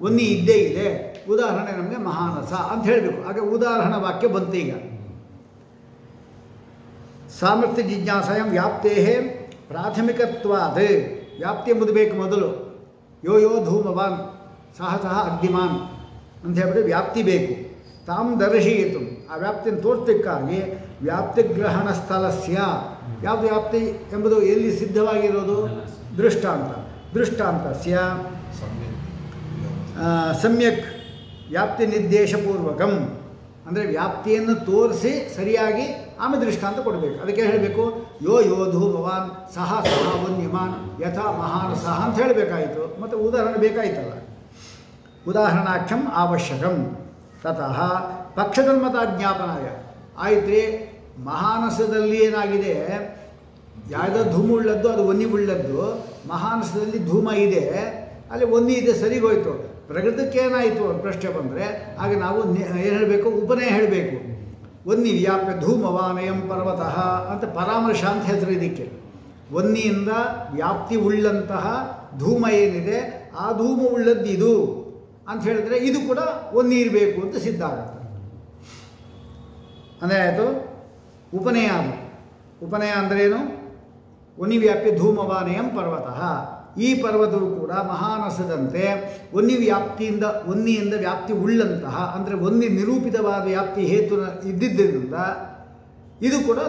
ವನ್ಯ ಇದ್ದೇ ಇದೆ. ಉದಾಹರಣೆ ನಮಗೆ ಮಹಾನಸ ಅಂತ ಹೇಳಬೇಕು. ಆಗ ಉದಾಹರಣಾ ವಾಕ್ಯ ಬಂತು. ಈಗ ಸಾಮರ್ಥ್ಯ ಜಿಜ್ಞಾಸಾಯಂ ವ್ಯಾಪ್ತೇ ಪ್ರಾಥಮಿಕತ್ವಾದ ವ್ಯಾಪ್ತಿ ಎಂಬುದು ಬೇಕು ಮೊದಲು. ಯೋ ಧೂಮವಾನ್ ಸಹ ಅಗ್ನಿಮಾನ್ ಅಂತ ಹೇಳಿದ್ರೆ ವ್ಯಾಪ್ತಿ ಬೇಕು. ತಾಮ್ ದರ್ಶಯಿತು ಆ ವ್ಯಾಪ್ತಿಯನ್ನು ತೋರ್ಸಲಿಕ್ಕಾಗಿ ವ್ಯಾಪ್ತಿಗ್ರಹಣ ಸ್ಥಳಸ್ಯ ಯಾವುದು ವ್ಯಾಪ್ತಿ ಎಂಬುದು ಎಲ್ಲಿ ಸಿದ್ಧವಾಗಿರೋದು? ದೃಷ್ಟಾಂತಸ್ಯ ಸಮ್ಯಕ್ ವ್ಯಾಪ್ತಿ ನಿರ್ದೇಶಪೂರ್ವಕಂ ಅಂದರೆ ವ್ಯಾಪ್ತಿಯನ್ನು ತೋರಿಸಿ ಸರಿಯಾಗಿ ಆಮೇಲೆ ದೃಷ್ಟಾಂತ ಕೊಡಬೇಕು. ಅದಕ್ಕೆ ಹೇಳಬೇಕು ಯೋ ಧೂಮವಾನ್ ಸಹ ವನ್ಯಮಾನ್ ಯಥಾ ಮಹಾನಸಃ ಅಂತ ಹೇಳಬೇಕಾಯಿತು. ಮತ್ತು ಉದಾಹರಣೆ ಬೇಕಾಯ್ತಲ್ಲ. ಉದಾಹರಣಾಖ್ಯಂ ಅವಶ್ಯಕಂ. ತತಃ ಪಕ್ಷಧರ್ಮದ ಜ್ಞಾಪನಾಯ ಆಯ್ತು. ಮಹಾನಸದಲ್ಲಿ ಏನಾಗಿದೆ? ಯಾವುದೋ ಧೂಮ ಉಳ್ಳದ್ದು ಅದು ವನ್ಯ ಉಳ್ಳದ್ದು. ಮಹಾನಸದಲ್ಲಿ ಧೂಮ ಇದೆ, ಅಲ್ಲಿ ವನ್ಯ ಇದೆ, ಸರಿಗೋಯ್ತು. ಪ್ರಕೃತಕ್ಕೆ ಏನಾಯಿತು ಅಂತ ಪ್ರಶ್ನೆ ಬಂದರೆ ಆಗ ನಾವು ಏನು ಹೇಳಬೇಕು? ಉಪನಯ ಹೇಳಬೇಕು. ವನ್ಯ ವ್ಯಾಪ್ಯ ಧೂಮವಾನಯಂ ಪರ್ವತಃ ಅಂತ ಪರಾಮರ್ಶ ಅಂತ ಹೆಸರು ಇದಕ್ಕೆ. ವನ್ಯದಿಂದ ವ್ಯಾಪ್ತಿ ಉಳ್ಳಂತಹ ಧೂಮ ಏನಿದೆ ಆ ಧೂಮ ಉಳ್ಳದ್ದು ಇದು ಅಂತ ಹೇಳಿದ್ರೆ ಇದು ಕೂಡ ವನ್ಯ ಇರಬೇಕು ಅಂತ ಸಿದ್ಧ ಆಗುತ್ತೆ. ಅಂದರೆ ಆಯಿತು ಉಪನಯ. ಉಪನಯ ಅಂದ್ರೇನು? ವನ್ಯವ್ಯಾಪ್ಯ ಧೂಮವಾನಯಂ ಪರ್ವತಃ. ಈ ಪರ್ವತವು ಕೂಡ ಮಹಾನಸದಂತೆ ವನ್ಯದಿಂದ ವ್ಯಾಪ್ತಿ ಉಳ್ಳಂತಹ ಅಂದರೆ ವನ್ಯ ನಿರೂಪಿತವಾದ ವ್ಯಾಪ್ತಿ ಹೇತು ಇದ್ದಿದ್ದರಿಂದ ಇದು ಕೂಡ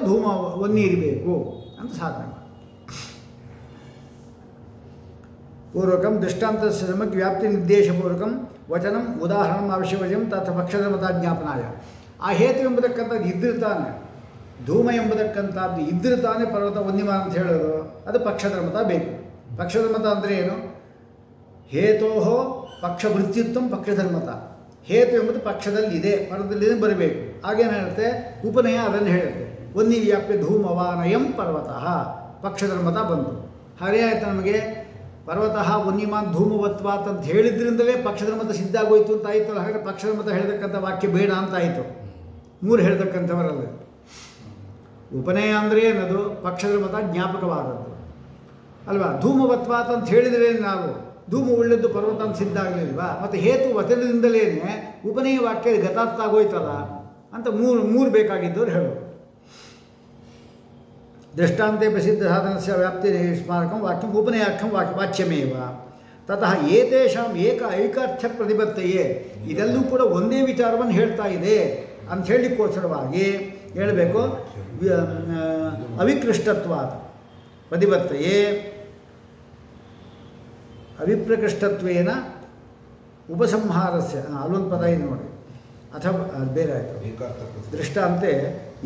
ವನ್ಯ ಇರಬೇಕು ಅಂತ ಸಾಧನೆ ಮಾಡಿ. ಪೂರ್ವಕಂ ದೃಷ್ಟಾಂತಸ್ಯ ಸಮಗ್ರ ವ್ಯಾಪ್ತಿ ನಿರ್ದೇಶಪೂರ್ವಕಂ ವಚನಂ ಉದಾಹರಣಂ ಅವಶ್ಯವಜಂ ತಥ ಪಕ್ಷಧರ್ಮದ ಜ್ಞಾಪನಾಯ. ಆ ಹೇತು ಎಂಬುದಕ್ಕಂಥದ್ದು ಇದ್ದಿರ್ತಾನೆ, ಧೂಮ ಎಂಬುದಕ್ಕಂಥದ್ದು ಇದ್ದಿರ್ತಾನೆ ಪರ್ವತ ವನ್ಯಮಾನ ಅಂತ ಹೇಳೋದು. ಅದು ಪಕ್ಷಧರ್ಮದ ಬೇಕು. ಪಕ್ಷಧರ್ಮತ ಅಂದರೆ ಏನು? ಹೇತೋ ಪಕ್ಷವೃತ್ತಿತ್ವ ಪಕ್ಷಧರ್ಮತ. ಹೇತು ಎಂಬುದು ಪಕ್ಷದಲ್ಲಿದೆ, ಪರದಲ್ಲಿದೆ ಬರಬೇಕು. ಹಾಗೇನು ಹೇಳುತ್ತೆ ಉಪನಯ ಅದನ್ನು ಹೇಳುತ್ತೆ. ವನ್ನಿ ವ್ಯಾಪ್ಯ ಧೂಮವಾನಯಂ ಪರ್ವತಃ ಪಕ್ಷಧರ್ಮತ ಬಂತು. ಹಾಗೆ ಆಯಿತು ನಮಗೆ ಪರ್ವತಃ ವನ್ಯಮಾನ್ ಧೂಮವತ್ವಾತ್ ಅಂತ ಹೇಳಿದ್ರಿಂದಲೇ ಪಕ್ಷಧರ್ಮತ ಸಿದ್ಧ ಆಗೋಯ್ತು ಅಂತ ಆಯ್ತಲ್ಲ. ಹಾಗೆ ಪಕ್ಷಧರ್ಮತ ಹೇಳ್ತಕ್ಕಂಥ ವಾಕ್ಯ ಬೇಡ ಅಂತ ಆಯಿತು. ಮೂರು ಹೇಳ್ತಕ್ಕಂಥವರಲ್ಲ. ಉಪನಯ ಅಂದರೆ ಏನದು ಪಕ್ಷಧರ್ಮತ ಜ್ಞಾಪಕವಾದದ್ದು ಅಲ್ವಾ. ಧೂಮವತ್ವಾತ್ ಅಂತ ಹೇಳಿದರೆ ನಾವು ಧೂಮ ಉಳ್ಳದ್ದು ಪರ್ವತ ಅಂತ ಸಿದ್ಧ ಆಗಲಿಲ್ವಾ. ಮತ್ತು ಹೇತು ವಚನದಿಂದಲೇ ಉಪನಯ ವಾಕ್ಯ ಗತಾರ್ಥ ಆಗೋಯ್ತಲ್ಲ ಅಂತ ಮೂರು ಬೇಕಾಗಿದ್ದವ್ರು ಹೇಳೋದು. ದೃಷ್ಟಾಂತೆ ಪ್ರಸಿದ್ಧ ಸಾಧನಸ್ಯ ವ್ಯಾಪ್ತಿ ಸ್ಮಾರಕಂ ವಾಕ್ಯಂ ಉಪನಯಾಖ್ಯಂ ವಾಚ್ಯಮೇವ ತತಃ ಏತೇಷಾಂ ಐಕಾರ್ಥ್ಯ ಪ್ರತಿಬದ್ಧತೆಯೇ. ಇದೆಲ್ಲೂ ಕೂಡ ಒಂದೇ ವಿಚಾರವನ್ನು ಹೇಳ್ತಾ ಇದೆ ಅಂತ ಹೇಳಲಿಕ್ಕೋಸ್ಕರವಾಗಿ ಹೇಳಬೇಕು. ಅವಿಕೃಷ್ಟತ್ವಾದ ಪ್ರತಿಬದ್ಧತೆಯೇ ಅವಿಪ್ರಕೃಷ್ಟತ್ವೇನ ಉಪಸಂಹಾರಸ್ಯ ಅಲ್ಲೊಂದು ಪದ ಇದೆ ನೋಡಿ, ಅಥವಾ ಅದು ಬೇರೆ ಆಯಿತು. ದೃಷ್ಟಾಂತೆ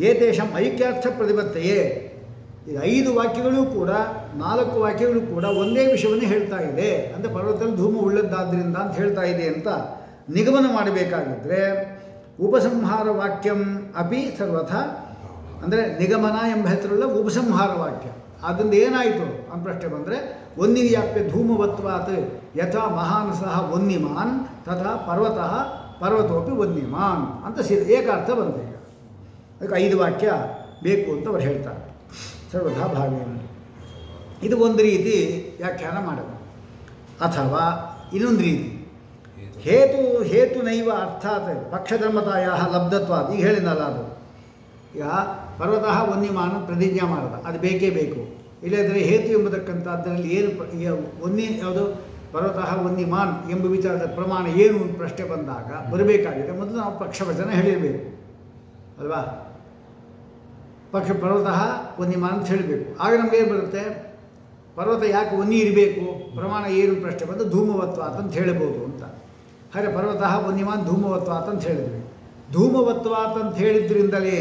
ಏತೇಷಾಂ ಐಕ್ಯಾರ್ಥ ಪ್ರತಿಬದ್ಧತೆಯೇ. ಈಗ 5 ವಾಕ್ಯಗಳು ಕೂಡ 4 ವಾಕ್ಯಗಳು ಕೂಡ ಒಂದೇ ವಿಷಯವನ್ನು ಹೇಳ್ತಾ ಇದೆ ಅಂತ ಪರ್ವತದಲ್ಲಿ ಧೂಮ ಉಳ್ಳದ್ದಾದ್ದರಿಂದ ಅಂತ ಹೇಳ್ತಾ ಇದೆ ಅಂತ ನಿಗಮನ ಮಾಡಬೇಕಾಗಿದ್ದರೆ ಉಪಸಂಹಾರ ವಾಕ್ಯಂ ಅಪಿ ಸರ್ವಥ ಅಂದರೆ ನಿಗಮನ ಎಂಬ ಹೆಸರುಳ್ಳ ಉಪಸಂಹಾರ ವಾಕ್ಯ. ಆದ್ದರಿಂದ ಏನಾಯಿತು ಅಂತ ಪ್ರಶ್ನೆ ಬಂದರೆ ವನ್ನಿ ವ್ಯಾಪ್ಯ ಧೂಮವತ್ವಾತ್ ಯಥಾ ಮಹಾನಸಃ ವನ್ಯಮಾನ್ ತಥಾ ಪರ್ವತಃ ಪರ್ವತೋಪಿ ವನ್ಯಮಾನ್ ಅಂತ ಏಕಾರ್ಥ ಬಂತು. ಈಗ ಅದಕ್ಕೆ 5 ವಾಕ್ಯ ಬೇಕು ಅಂತ ಅವ್ರು ಹೇಳ್ತಾರೆ. ಸರ್ವಥಾ ಭಾವೇನ ಇದು ಒಂದು ರೀತಿ ವ್ಯಾಖ್ಯಾನ ಮಾಡೋದು. ಅಥವಾ ಇನ್ನೊಂದು ರೀತಿ ಹೇತುನೈವ ಅರ್ಥಾತ್ ಪಕ್ಷಧರ್ಮತಾಯ ಲಬ್ಧತ್ವಾತ್. ಈಗ ಹೇಳಿದ್ನಲ್ಲ ಅದು. ಈಗ ಪರ್ವತಃ ವನ್ಯಮಾನ ಪ್ರತಿಜ್ಞಾ ಮಾಡೋದು ಅದು ಬೇಕೇ ಬೇಕು. ಇಲ್ಲದ್ರೆ ಹೇತು ಎಂಬತಕ್ಕಂಥದ್ದರಲ್ಲಿ ಏನು ಯಾವುದು ಪರ್ವತಃ ವನ್ಯಮಾನ್ ಎಂಬ ವಿಚಾರದ ಪ್ರಮಾಣ ಏನು ಒಂದು ಪ್ರಶ್ನೆ ಬಂದಾಗ ಬರಬೇಕಾಗಿದೆ. ಮೊದಲು ನಾವು ಪಕ್ಷವಚನ ಹೇಳಿರಬೇಕು ಅಲ್ವಾ. ಪರ್ವತಃ ವನ್ಯಮಾನ್ ಅಂತ ಹೇಳಬೇಕು. ಆಗ ನಮಗೇನು ಬರುತ್ತೆ, ಪರ್ವತ ಯಾಕೆ ವನ್ಯ ಇರಬೇಕು, ಪ್ರಮಾಣ ಏನು ಪ್ರಶ್ನೆ ಬಂದು ಧೂಮವತ್ವಾತ್ ಅಂತ ಹೇಳ್ಬೋದು ಅಂತ. ಹಾಗೆ ಪರ್ವತಃ ವನ್ಯಮಾನ್ ಧೂಮವತ್ವಾತ್ ಅಂತ ಹೇಳಿದ್ವಿ. ಧೂಮವತ್ವಾತ್ ಅಂತ ಹೇಳಿದ್ರಿಂದಲೇ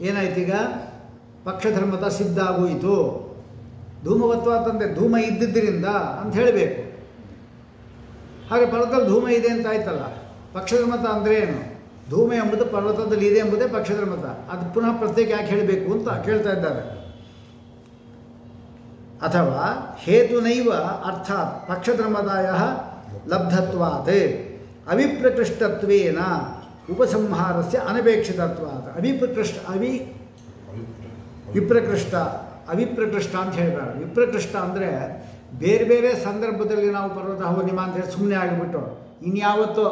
ಏನಾಯ್ತು, ಈಗ ಪಕ್ಷಧರ್ಮದ ಸಿದ್ಧ ಆಗೋಯಿತು. ಧೂಮವತ್ವಾತ್ ಅಂದರೆ ಧೂಮ ಇದ್ದಿದ್ದರಿಂದ ಅಂತ ಹೇಳಬೇಕು. ಹಾಗೆ ಪರ್ವತದಲ್ಲಿ ಧೂಮ ಇದೆ ಅಂತ ಆಯ್ತಲ್ಲ. ಪಕ್ಷಧರ್ಮತ ಅಂದರೆ ಏನು, ಧೂಮ ಎಂಬುದು ಪರ್ವತದಲ್ಲಿ ಇದೆ ಎಂಬುದೇ ಪಕ್ಷಧರ್ಮತ. ಅದು ಪುನಃ ಪ್ರತ್ಯೇಕ ಯಾಕೆ ಹೇಳಬೇಕು ಅಂತ ಕೇಳ್ತಾ ಇದ್ದಾರೆ. ಅಥವಾ ಹೇತುನೈವ ಅರ್ಥಾತ್ ಪಕ್ಷಧರ್ಮದಾಯ ಲಬ್ಧತ್ವಾತ್ ಅವಿಪ್ರಕೃಷ್ಟತ್ವೇನ ಉಪಸಂಹಾರಸ್ಯ ಅನಪೇಕ್ಷಿತತ್ವಾತ್. ಅವಿಪ್ರಕೃಷ್ಟ ಅಂತ ಹೇಳಿದ್ದಾರೆ. ವಿಪ್ರಕೃಷ್ಟ ಅಂದರೆ ಬೇರೆ ಬೇರೆ ಸಂದರ್ಭದಲ್ಲಿ ನಾವು ಪರ್ವತ ವನ್ಯಮಾನ ಅಂತ ಹೇಳಿ ಸುಮ್ಮನೆ ಆಗಿಬಿಟ್ಟು ಇನ್ಯಾವತ್ತೋ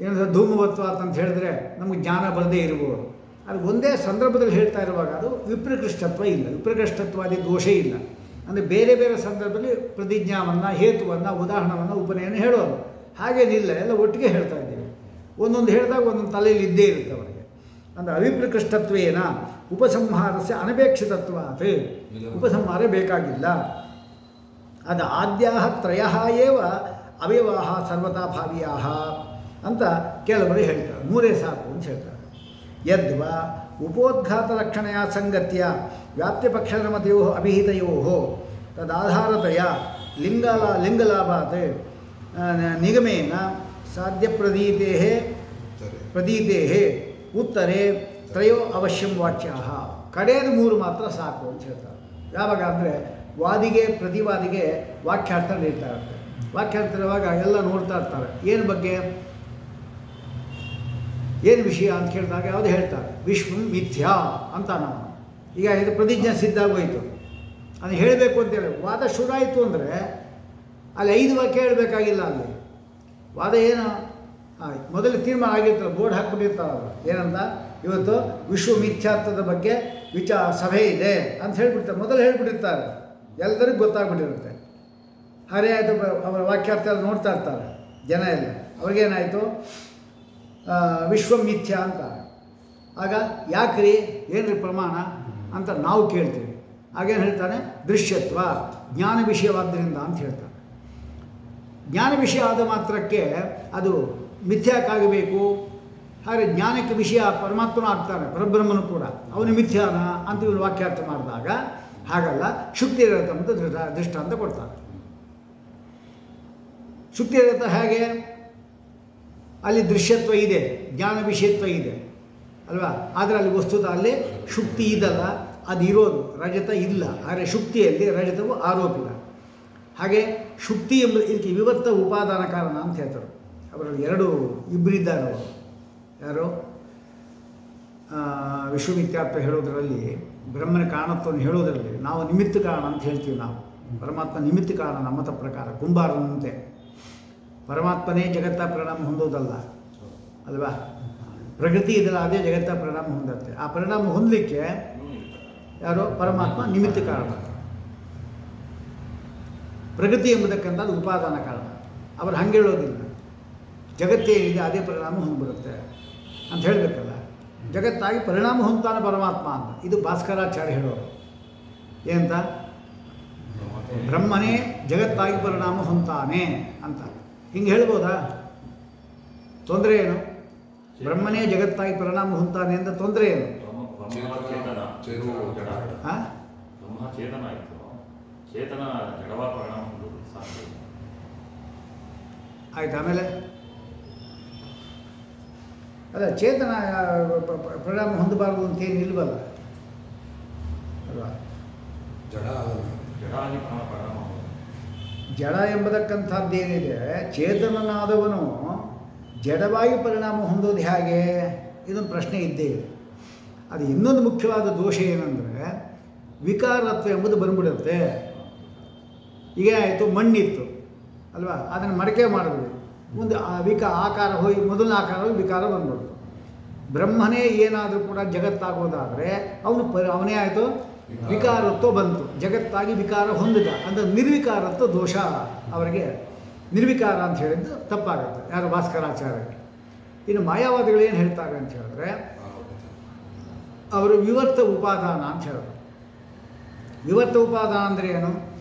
ಏನಾದರೂ ಧೂಮವತ್ವಾತ್ ಅಂತ ಹೇಳಿದ್ರೆ ನಮಗೆ ಜ್ಞಾನ ಬರದೇ ಇರ್ಬೋದು. ಅದು ಒಂದೇ ಸಂದರ್ಭದಲ್ಲಿ ಹೇಳ್ತಾ ಇರುವಾಗ ಅದು ವಿಪ್ರಕೃಷ್ಟತ್ವ ಇಲ್ಲ, ವಿಪ್ರಕೃಷ್ಟತ್ವಾದಿ ದೋಷ ಇಲ್ಲ. ಅಂದರೆ ಬೇರೆ ಬೇರೆ ಸಂದರ್ಭದಲ್ಲಿ ಪ್ರತಿಜ್ಞಾವನ್ನು, ಹೇತುವನ್ನು, ಉದಾಹರಣವನ್ನು, ಉಪನಯನ ಹೇಳೋದು ಹಾಗೇನಿಲ್ಲ, ಎಲ್ಲ ಒಟ್ಟಿಗೆ ಹೇಳ್ತಾ ಇದ್ದೀವಿ. ಒಂದೊಂದು ಹೇಳಿದಾಗ ಒಂದೊಂದು ತಲೆಯಲ್ಲಿ ಇದ್ದೇ ಇರುತ್ತೆ ಅವರಿಗೆ. ಅಂದರೆ ಅವಿಪ್ರಕೃಷ್ಟತ್ವೇನ ಉಪಸಂಹಾರಸ್ಯ ಅನಪೇಕ್ಷಿತತ್ವಾತ್. ಉಪಸಂಹಾರ ಬೇಕಾಗಿಲ್ಲ. ಅದು ಆದ್ಯಾಹ ತ್ರಯಃ ಏವ ಅವಯವಾಹ ಸರ್ವತಾ ಭಾವಿಯಾಹ ಅಂತ ಕೆಲವರು ಹೇಳ್ತಾರೆ. 3 ಸಾಕು ಅಂತ ಹೇಳ್ತಾರೆ. ಯದ್ವಾ ಉಪೋದ್ಘಾತ ಲಕ್ಷಣೆಯ ಸಂಗತ್ಯ ವ್ಯಾಪ್ತಿಪಕ್ಷಧರ್ಮತೆಯೋ ಅಭಿಹಿತಯೋ ತದಾಧಾರತೆಯ ಲಿಂಗಲಾಭಾತ್ ನಿಗಮೇನ ಪ್ರತೀತೆ ಉತ್ತರೆ ತ್ರಯೋ ಅವಶ್ಯಂ ವಾಚ್ಯಾಹ. ಕಡೆಯ 3 ಮಾತ್ರ ಸಾಕು ಅಂತ ಹೇಳ್ತಾರೆ. ಯಾವಾಗ ಅಂದರೆ ವಾದಿಗೆ ಪ್ರತಿವಾದಿಗೆ ವಾಕ್ಯಾರ್ಥ ನೀಡ್ತಾ ಇರ್ತಾರೆ. ವಾಕ್ಯಾರ್ಥ ಇರುವಾಗ ಎಲ್ಲ ನೋಡ್ತಾ ಇರ್ತಾರೆ. ಏನು ಬಗ್ಗೆ, ಏನು ವಿಷಯ ಅಂತ ಕೇಳಿದಾಗ ಯಾವುದು ಹೇಳ್ತಾರೆ, ವಿಶ್ವಂ ಮಿಥ್ಯಾ ಅಂತ. ನಾವು ಈಗ ಇದು ಪ್ರತಿಜ್ಞೆ ಸಿದ್ಧ ಆಗೋಯಿತು, ಅದು ಹೇಳಬೇಕು ಅಂತೇಳಿ ವಾದ ಶುರು ಆಯಿತು ಅಂದರೆ ಅಲ್ಲಿ 5 ವಾಕ್ಯ ಹೇಳಬೇಕಾಗಿಲ್ಲ. ಅಲ್ಲಿ ವಾದ ಏನು ಮೊದಲು ತೀರ್ಮಾನ ಆಗಿರ್ತಾರೆ, ಬೋರ್ಡ್ ಹಾಕ್ಬಿಟ್ಟಿರ್ತಾರಲ್ಲ, ಏನಂತ ಇವತ್ತು ವಿಶ್ವ ಮಿಥ್ಯಾತ್ವದ ಬಗ್ಗೆ ಸಭೆ ಇದೆ ಅಂತ ಹೇಳಿಬಿಡ್ತಾರೆ. ಮೊದಲು ಹೇಳಿಬಿಟ್ಟಿರ್ತಾರೆ, ಎಲ್ಲರಿಗೂ ಗೊತ್ತಾಗ್ಬಿಟ್ಟಿರುತ್ತೆ. ಹಾಗೆ ಆಯಿತು, ಅವರ ವಾಕ್ಯಾರ್ಥ ಎಲ್ಲ ನೋಡ್ತಾ ಇರ್ತಾರೆ ಜನ ಎಲ್ಲ. ಅವ್ರಿಗೇನಾಯಿತು, ವಿಶ್ವ ಮಿಥ್ಯ ಅಂತ. ಆಗ ಯಾಕ್ರಿ, ಏನ್ರಿ ಪ್ರಮಾಣ ಅಂತ ನಾವು ಕೇಳ್ತೀವಿ. ಆಗೇನು ಹೇಳ್ತಾನೆ, ದೃಶ್ಯತ್ವ ಜ್ಞಾನ ವಿಷಯವಾದ್ದರಿಂದ ಅಂತ ಹೇಳ್ತಾನೆ. ಜ್ಞಾನ ವಿಷಯ ಆದ ಮಾತ್ರಕ್ಕೆ ಅದು ಮಿಥ್ಯಾಕಾಗಬೇಕು. ಹಾಗೆ ಜ್ಞಾನಕ್ಕೆ ವಿಷಯ ಪರಮಾತ್ಮನೂ ಆಗ್ತಾನೆ, ಪರಬ್ರಹ್ಮನು ಕೂಡ, ಅವನು ಮಿಥ್ಯಾನ ಅಂತ ಇವರು ವಾಕ್ಯಾರ್ಥ ಮಾಡಿದಾಗ ಹಾಗಲ್ಲ, ಶುಕ್ತಿ ಇರತ್ತೆ ಅಂತ ದೃಷ್ಟಾಂತ ಕೊಡ್ತಾರೆ. ಶುಕ್ತಿ ಇರತ್ತೆ ಹೇಗೆ, ಅಲ್ಲಿ ದೃಶ್ಯತ್ವ ಇದೆ, ಜ್ಞಾನ ವಿಷಯತ್ವ ಇದೆ ಅಲ್ವಾ. ಆದರೆ ಅಲ್ಲಿ ವಸ್ತುತ ಅಲ್ಲಿ ಶುಕ್ತಿ ಇದಲ್ಲ, ಅದು ಇರೋದು, ರಜತ ಇಲ್ಲ. ಆದರೆ ಶುಕ್ತಿಯಲ್ಲಿ ರಜತವು ಆರೋಪಿತ. ಹಾಗೆ ಶುಕ್ತಿ ಎಂಬುದು ಇದಕ್ಕೆ ವಿವರ್ತ ಉಪಾದಾನ ಕಾರಣ ಅಂತ ಹೇಳ್ತಾರೆ. ಅವರಲ್ಲಿ ಇಬ್ಬರಿದ್ದಾರೆ ಅವರು. ಯಾರು ವಿಶ್ವಮಿಥ್ಯಾತ್ವ ಹೇಳೋದರಲ್ಲಿ, ಬ್ರಹ್ಮನ ಕಾರಣತ್ವವನ್ನು ಹೇಳೋದರಲ್ಲಿ ನಾವು ನಿಮಿತ್ತ ಕಾರಣ ಅಂತ ಹೇಳ್ತೀವಿ. ನಾವು ಪರಮಾತ್ಮ ನಿಮಿತ್ತ ಕಾರಣ ನಮ್ಮತ ಪ್ರಕಾರ, ಕುಂಬಾರನಂತೆ. ಪರಮಾತ್ಮನೇ ಜಗತ್ತ ಪರಿಣಾಮ ಹೊಂದೋದಲ್ಲ ಅಲ್ವಾ. ಪ್ರಕೃತಿ ಇದೆಲ್ಲ ಅದೇ ಜಗತ್ತ ಪರಿಣಾಮ ಹೊಂದುತ್ತೆ. ಆ ಪರಿಣಾಮ ಹೊಂದಲಿಕ್ಕೆ ಯಾರೋ ಪರಮಾತ್ಮ ನಿಮಿತ್ತ ಕಾರಣ. ಪ್ರಗತಿ ಎಂಬುದಕ್ಕಂಥದ್ದು ಉಪಾದಾನ ಕಾರಣ. ಅವರು ಹಂಗೆ ಹೇಳೋದಿಲ್ಲ, ಜಗತ್ತೇನಿದೆ ಅದೇ ಪರಿಣಾಮ ಹೊಂದ್ಬಿಡುತ್ತೆ ಅಂತ ಹೇಳಬೇಕಲ್ಲ. ಜಗತ್ತಾಗಿ ಪರಿಣಾಮ ಹೊಂದ್ತಾನೆ ಪರಮಾತ್ಮ ಅಂತ. ಇದು ಭಾಸ್ಕರಾಚಾರ್ಯ ಹೇಳೋರು. ಏನಂತ? ಬ್ರಹ್ಮನೇ ಜಗತ್ತಾಗಿ ಪರಿಣಾಮ ಹೊಂದ್ತಾನೆ ಅಂತ. ಹಿಂಗೆ ಹೇಳ್ಬೋದಾ? ತೊಂದರೆ ಏನು? ಬ್ರಹ್ಮನೇ ಜಗತ್ತಾಗಿ ಪರಿಣಾಮ ಹೊಂದ್ತಾನೆ ಅಂತ ತೊಂದರೆ ಏನು? ಆಯ್ತು. ಆಮೇಲೆ ಅಲ್ಲ, ಚೇತನ ಪರಿಣಾಮ ಹೊಂದಬಾರದು ಅಂತೇನು ಇಲ್ವಲ್ಲ ಅಲ್ವಾ. ಜಡ ಎಂಬತಕ್ಕಂಥದ್ದೇನಿದೆ, ಚೇತನನಾದವನು ಜಡವಾಗಿ ಪರಿಣಾಮ ಹೊಂದೋದು ಹೇಗೆ? ಇದೊಂದು ಪ್ರಶ್ನೆ ಇದ್ದೇ ಇದೆ. ಅದು ಇನ್ನೊಂದು ಮುಖ್ಯವಾದ ದೋಷ ಏನಂದರೆ ವಿಕಾರತ್ವ ಎಂಬುದು ಬಂದ್ಬಿಡುತ್ತೆ. ಈಗ ಆಯಿತು, ಮಣ್ಣಿತ್ತು ಅಲ್ವಾ, ಅದನ್ನು ಮಡಕೆ ಮಾಡಿದ್ವಿ, ಮುಂದೆ ಆಕಾರ ಹೋಗಿ ಮೊದಲನೇ ಆಕಾರ ಹೋಗಿ ವಿಕಾರ ಬಂದ್ಬಿಡ್ತು. ಬ್ರಹ್ಮನೇ ಏನಾದರೂ ಕೂಡ ಜಗತ್ತಾಗೋದಾದರೆ ಅವನೇ ಆಯಿತು ವಿಕಾರತ್ವ ಬಂತು, ಜಗತ್ತಾಗಿ ವಿಕಾರ ಹೊಂದಿದ. ಅಂದರೆ ನಿರ್ವಿಕಾರತ್ವ ದೋಷ ಅವರಿಗೆ. ನಿರ್ವಿಕಾರ ಅಂತ ಹೇಳಿದ್ದು ತಪ್ಪಾಗುತ್ತೆ ಯಾರು? ಭಾಸ್ಕರಾಚಾರ್ಯರಿಗೆ. ಇನ್ನು ಮಾಯಾವಾದಿಗಳು ಏನು ಹೇಳ್ತಾರೆ ಅಂತ ಹೇಳಿದ್ರೆ, ಅವರು ವಿವರ್ತ ಉಪಾದಾನ ಅಂತ ಹೇಳಿದ್ರು. ವಿವರ್ತ ಉಪಾದಾನ ಅಂದರೆ ಏನು?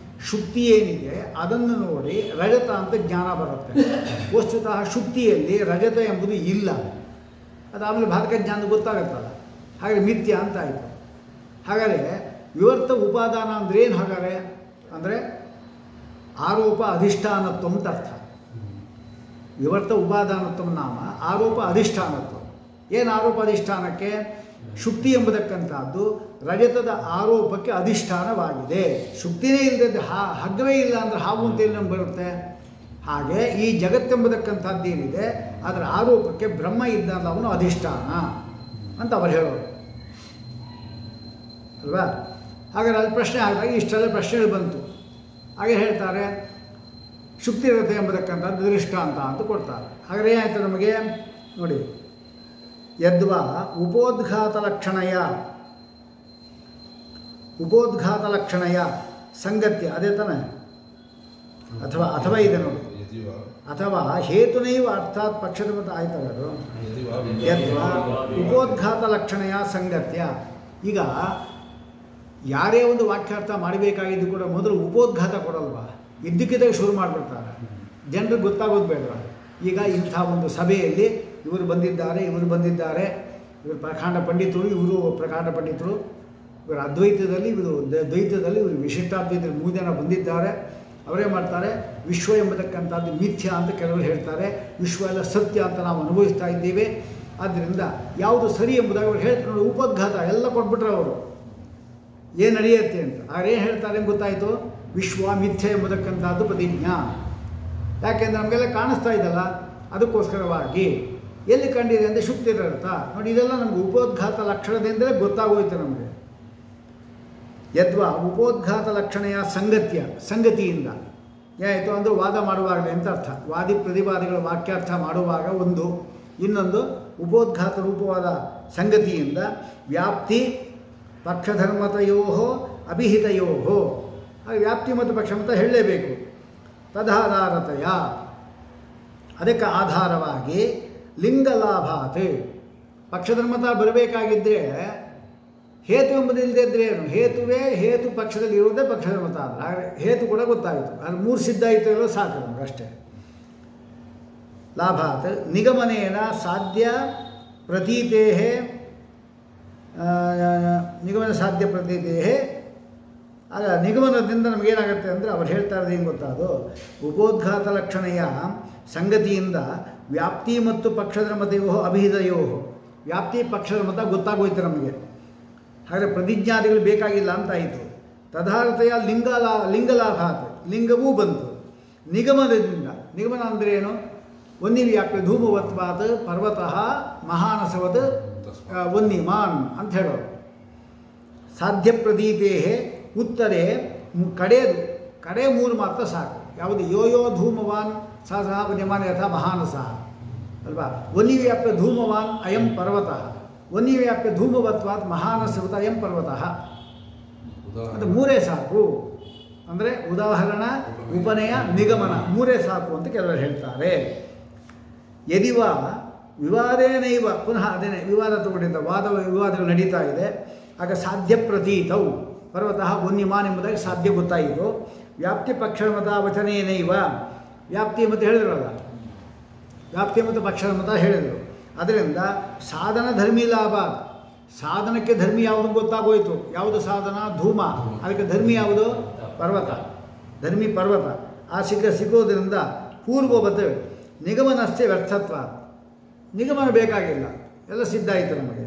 ಶುಕ್ತಿ ಏನಿದೆ ಅದನ್ನು ನೋಡಿ ರಜತ ಅಂತ ಜ್ಞಾನ ಬರುತ್ತೆ. ವಸ್ತುತಃ ಶುಕ್ತಿಯಲ್ಲಿ ರಜತ ಎಂಬುದು ಇಲ್ಲ. ಅದಾದಮೇಲೆ ಭಾರಕ ಜ್ಞಾನ ಗೊತ್ತಾಗುತ್ತಲ್ಲ, ಹಾಗೆ ಮಿಥ್ಯ ಅಂತ ಆಯಿತು. ಹಾಗಾದರೆ ವಿವರ್ತ ಉಪಾದಾನ ಅಂದರೆ ಏನು? ಹಾಗಾದರೆ ಅಂದರೆ ಆರೋಪ ಅಧಿಷ್ಠಾನತ್ವ ಅಂತ ಅರ್ಥ. ವಿವರ್ತ ಉಪಾದಾನತ್ವ ನಾಮ ಆರೋಪ ಅಧಿಷ್ಠಾನತ್ವ. ಏನು ಆರೋಪ ಅಧಿಷ್ಠಾನಕ್ಕೆ? ಶುಕ್ತಿ ಎಂಬುದಕ್ಕಂಥದ್ದು ರಜತದ ಆರೋಪಕ್ಕೆ ಅಧಿಷ್ಠಾನವಾಗಿದೆ. ಶುಕ್ತಿನೇ ಇಲ್ಲದೆ ಹಗ್ಗವೇ ಇಲ್ಲ ಅಂದರೆ ಹಾವು ಅಂತೇಳಿ ನಮ್ಗೆ ಬರುತ್ತೆ. ಹಾಗೆ ಈ ಜಗತ್ತೆಂಬುದಕ್ಕಂಥದ್ದೇನಿದೆ ಅದರ ಆರೋಪಕ್ಕೆ ಬ್ರಹ್ಮ ಇದ್ದಾಗ ಅವನು ಅಧಿಷ್ಠಾನ ಅಂತ ಅವರು ಹೇಳೋರು ಅಲ್ವಾ. ಹಾಗಾದ್ರೆ ಅಲ್ಲಿ ಪ್ರಶ್ನೆ ಆದಾಗ ಇಷ್ಟೆಲ್ಲ ಪ್ರಶ್ನೆಗಳು ಬಂತು. ಹಾಗೆ ಹೇಳ್ತಾರೆ ಶುಕ್ತಿರತೆ ಎಂಬುದಕ್ಕಂಥದ್ದು ದೃಷ್ಟಾಂತ ಅಂತ ಕೊಡ್ತಾರೆ. ಹಾಗಾದ್ರೆ ಏನಾಯ್ತು ನಮಗೆ ನೋಡಿ, ಯದ್ವಾ ಉಪೋದ್ಘಾತ ಲಕ್ಷಣಯ ಸಂಗತ್ಯ, ಅದೇ ತಾನೆ? ಅಥವಾ ಇದೆ ನೋಡಿ, ಅಥವಾ ಹೇತುನೈವ ಅರ್ಥಾತ್ ಪಕ್ಷದ ಮತ ಆಯ್ತಲ್ಲ ಅದು. ಯದ್ವಾ ಉಪೋದ್ಘಾತ ಲಕ್ಷಣಯ ಸಂಗತ್ಯ. ಈಗ ಯಾರೇ ಒಂದು ವಾಕ್ಯಾರ್ಥ ಮಾಡಬೇಕಾಗಿದ್ದು ಕೂಡ ಮೊದಲು ಉಪೋದ್ಘಾತ ಕೊಡಲ್ವಾ? ಇದ್ದಕ್ಕಿದ್ದಾಗ ಶುರು ಮಾಡಿಬಿಡ್ತಾರೆ, ಜನರಿಗೆ ಗೊತ್ತಾಗೋದು ಬೇಡ. ಈಗ ಇಂಥ ಒಂದು ಸಭೆಯಲ್ಲಿ ಇವರು ಬಂದಿದ್ದಾರೆ, ಇವರು ಪ್ರಕಾಂಡ ಪಂಡಿತರು, ಇವರು ಪ್ರಕಾಂಡ ಪಂಡಿತರು, ಇವರು ಅದ್ವೈತದಲ್ಲಿ, ಇವರು ದ್ವೈತದಲ್ಲಿ, ಇವರು ವಿಶಿಷ್ಟಾದ್ವೈತದಲ್ಲಿ 3 ಜನ ಬಂದಿದ್ದಾರೆ. ಅವರೇ ಮಾಡ್ತಾರೆ ವಿಶ್ವ ಎಂಬತಕ್ಕಂಥದ್ದು ಮಿಥ್ಯ ಅಂತ ಕೆಲವರು ಹೇಳ್ತಾರೆ, ವಿಶ್ವ ಎಲ್ಲ ಸತ್ಯ ಅಂತ ನಾವು ಅನುಭವಿಸ್ತಾ ಇದ್ದೀವಿ. ಆದ್ದರಿಂದ ಯಾವುದು ಸರಿ ಎಂಬುದಾಗಿ ಅವ್ರು ಹೇಳ್ತಾರೆ ನೋಡಿ. ಉಪೋದ್ಘಾತ ಎಲ್ಲ ಕೊಟ್ಬಿಟ್ರೆ ಅವರು ಏನು ನಡೆಯುತ್ತೆ ಅಂತ. ಅವ್ರೇನು ಹೇಳ್ತಾರೆ ಅಂತ ಗೊತ್ತಾಯಿತು, ವಿಶ್ವ ಮಿಥ್ಯ ಎಂಬುದಕ್ಕಂಥದ್ದು ಪ್ರತಿಜ್ಞಾ. ಯಾಕೆಂದರೆ ನಮಗೆಲ್ಲ ಕಾಣಿಸ್ತಾ ಇದ್ದಲ್ಲ, ಅದಕ್ಕೋಸ್ಕರವಾಗಿ ಎಲ್ಲಿ ಕಂಡಿದೆ ಅಂದರೆ ಶುಕ್ತಿರರ್ಥ ನೋಡಿ. ಇದೆಲ್ಲ ನಮಗೆ ಉಪೋದ್ಘಾತ ಲಕ್ಷಣದಿಂದಲೇ ಗೊತ್ತಾಗೋಯ್ತು ನಮಗೆ. ಯದ್ವಾ ಉಪೋದ್ಘಾತ ಲಕ್ಷಣೆಯ ಸಂಗತಿಯಿಂದ ಏನಾಯಿತು ಅಂದರೆ ವಾದ ಮಾಡುವಾಗಲೇ ಅಂತ ಅರ್ಥ. ವಾದಿ ಪ್ರತಿವಾದಿಗಳ ವಾಕ್ಯಾರ್ಥ ಮಾಡುವಾಗ ಒಂದು, ಇನ್ನೊಂದು ಉಪೋದ್ಘಾತ ರೂಪವಾದ ಸಂಗತಿಯಿಂದ ವ್ಯಾಪ್ತಿ ಪಕ್ಷಧರ್ಮತೆಯೋ ಅಭಿಹಿತಯೋ. ಹಾಗೆ ವ್ಯಾಪ್ತಿ ಮತ್ತು ಪಕ್ಷಮತ ಹೇಳಲೇಬೇಕು. ತದಾಧಾರತೆಯ, ಅದಕ್ಕೆ ಆಧಾರವಾಗಿ ಲಿಂಗಲಾಭಾತ್. ಪಕ್ಷಧರ್ಮತ ಬರಬೇಕಾಗಿದ್ದರೆ ಹೇತು ಎಂಬುದಿಲ್ಲದೆ ಇದ್ದರೆ ಏನು? ಹೇತು ಪಕ್ಷದಲ್ಲಿ ಇರುವುದೇ ಪಕ್ಷಧರ್ಮತ ಅಂದರೆ ಹಾಗೆ ಹೇತು ಕೂಡ ಗೊತ್ತಾಯಿತು. ಅದು 3 ಸಿದ್ಧ ಆಯಿತು ಇರೋ ಸಾಕು ನಮ್ಗೆ ಅಷ್ಟೇ. ಲಾಭಾತ್ ನಿಗಮನೇನ ಸಾಧ್ಯ ಪ್ರತೀತೇ ಆಗ ನಿಗಮನದಿಂದ ನಮಗೇನಾಗುತ್ತೆ ಅಂದರೆ ಅವ್ರು ಹೇಳ್ತಾ ಇರೋದು ಏನು ಗೊತ್ತಾ, ಅದು ಉಪೋದ್ಘಾತ ಲಕ್ಷಣೆಯ ಸಂಗತಿಯಿಂದ ವ್ಯಾಪ್ತಿ ಮತ್ತು ಪಕ್ಷದ ಮತಯೋ ಅಭಿಹಿತಯೋ, ವ್ಯಾಪ್ತಿ ಪಕ್ಷದ ಮತ ಗೊತ್ತಾಗೋಯ್ತು ನಮಗೆ. ಹಾಗೆ ಪ್ರತಿಜ್ಞಾದಿಗಳು ಬೇಕಾಗಿಲ್ಲ ಅಂತಾಯಿತು. ತದಾರ್ಥತೆಯ ಲಿಂಗಲಾಭಾತ್, ಲಿಂಗವೂ ಬಂತು. ನಿಗಮನದಿಂದ, ನಿಗಮನ ಅಂದರೆ ಏನು? ವನ್ಯವ್ಯಾಪ್ಯ ಧೂಮವತ್ವಾತ್ ಪರ್ವತಃ ಮಹಾನಸವತ್ ವನ್ಯಮಾನ್ ಅಂತ ಹೇಳೋರು. ಸಾಧ್ಯ ಪ್ರದೀಪೇ ಉತ್ತರೆ ಕಡೆ ಮೂರು ಮಾತ್ರ ಸಾಕು. ಯಾವುದು? ಯೋ ಧೂಮವಾನ್ ಸಹ ವನ್ಯಮಾನ್ ಯಥಾ ಮಹಾನಸ ಅಲ್ವಾ. ವನ್ಯವ್ಯಾಪ್ಯ ಧೂಮವಾನ್ ಅಯಂ ಪರ್ವತಃ, ವನ್ಯವ್ಯಾಪ್ಯ ಧೂಮವತ್ವಾತ್ ಮಹಾನಸವತ್ ಅಯಂ ಪರ್ವತಃ. ಅದು ಮೂರೇ ಸಾಕು. ಅಂದರೆ ಉದಾಹರಣ, ಉಪನಯ, ನಿಗಮನ ಮೂರೇ ಸಾಕು ಅಂತ ಕೆಲವರು ಹೇಳ್ತಾರೆ. ಯದಿವ ವಿವಾದೇನೈವ, ಪುನಃ ಅದೇನೇ ವಿವಾದ ತಗೊಂಡಿದ್ದ ವಿವಾದಗಳು ನಡೀತಾ ಇದೆ. ಆಗ ಸಾಧ್ಯ ಪ್ರತೀತವು ಪರ್ವತಃ ವನ್ಯಮಾನ್ ಎಂಬುದಾಗಿ ಸಾಧ್ಯ ಗೊತ್ತಾಯಿತು. ವ್ಯಾಪ್ತಿ ಪಕ್ಷದ ಮತ ವಚನೇನೈವ, ವ್ಯಾಪ್ತಿ ಮತ್ತು ಹೇಳಿದ್ರಲ್ಲ, ವ್ಯಾಪ್ತಿ ಮತ್ತು ಪಕ್ಷದ ಮತ ಹೇಳಿದರು. ಅದರಿಂದ ಸಾಧನ ಧರ್ಮಿ ಲಾಭ, ಸಾಧನಕ್ಕೆ ಧರ್ಮಿ ಯಾವುದು ಗೊತ್ತಾಗೋಯ್ತು. ಯಾವುದು ಸಾಧನ? ಧೂಮ. ಅದಕ್ಕೆ ಧರ್ಮಿ ಯಾವುದು? ಪರ್ವತ. ಧರ್ಮಿ ಪರ್ವತ. ಆ ಸಿಗೋದ್ರಿಂದ ಪೂರ್ವವತ್ ನಿಗಮನಸ್ಥೆ ವ್ಯರ್ಥತ್ವ, ನಿಗಮನ ಬೇಕಾಗಿಲ್ಲ, ಎಲ್ಲ ಸಿದ್ಧ ಆಯಿತು ನಮಗೆ.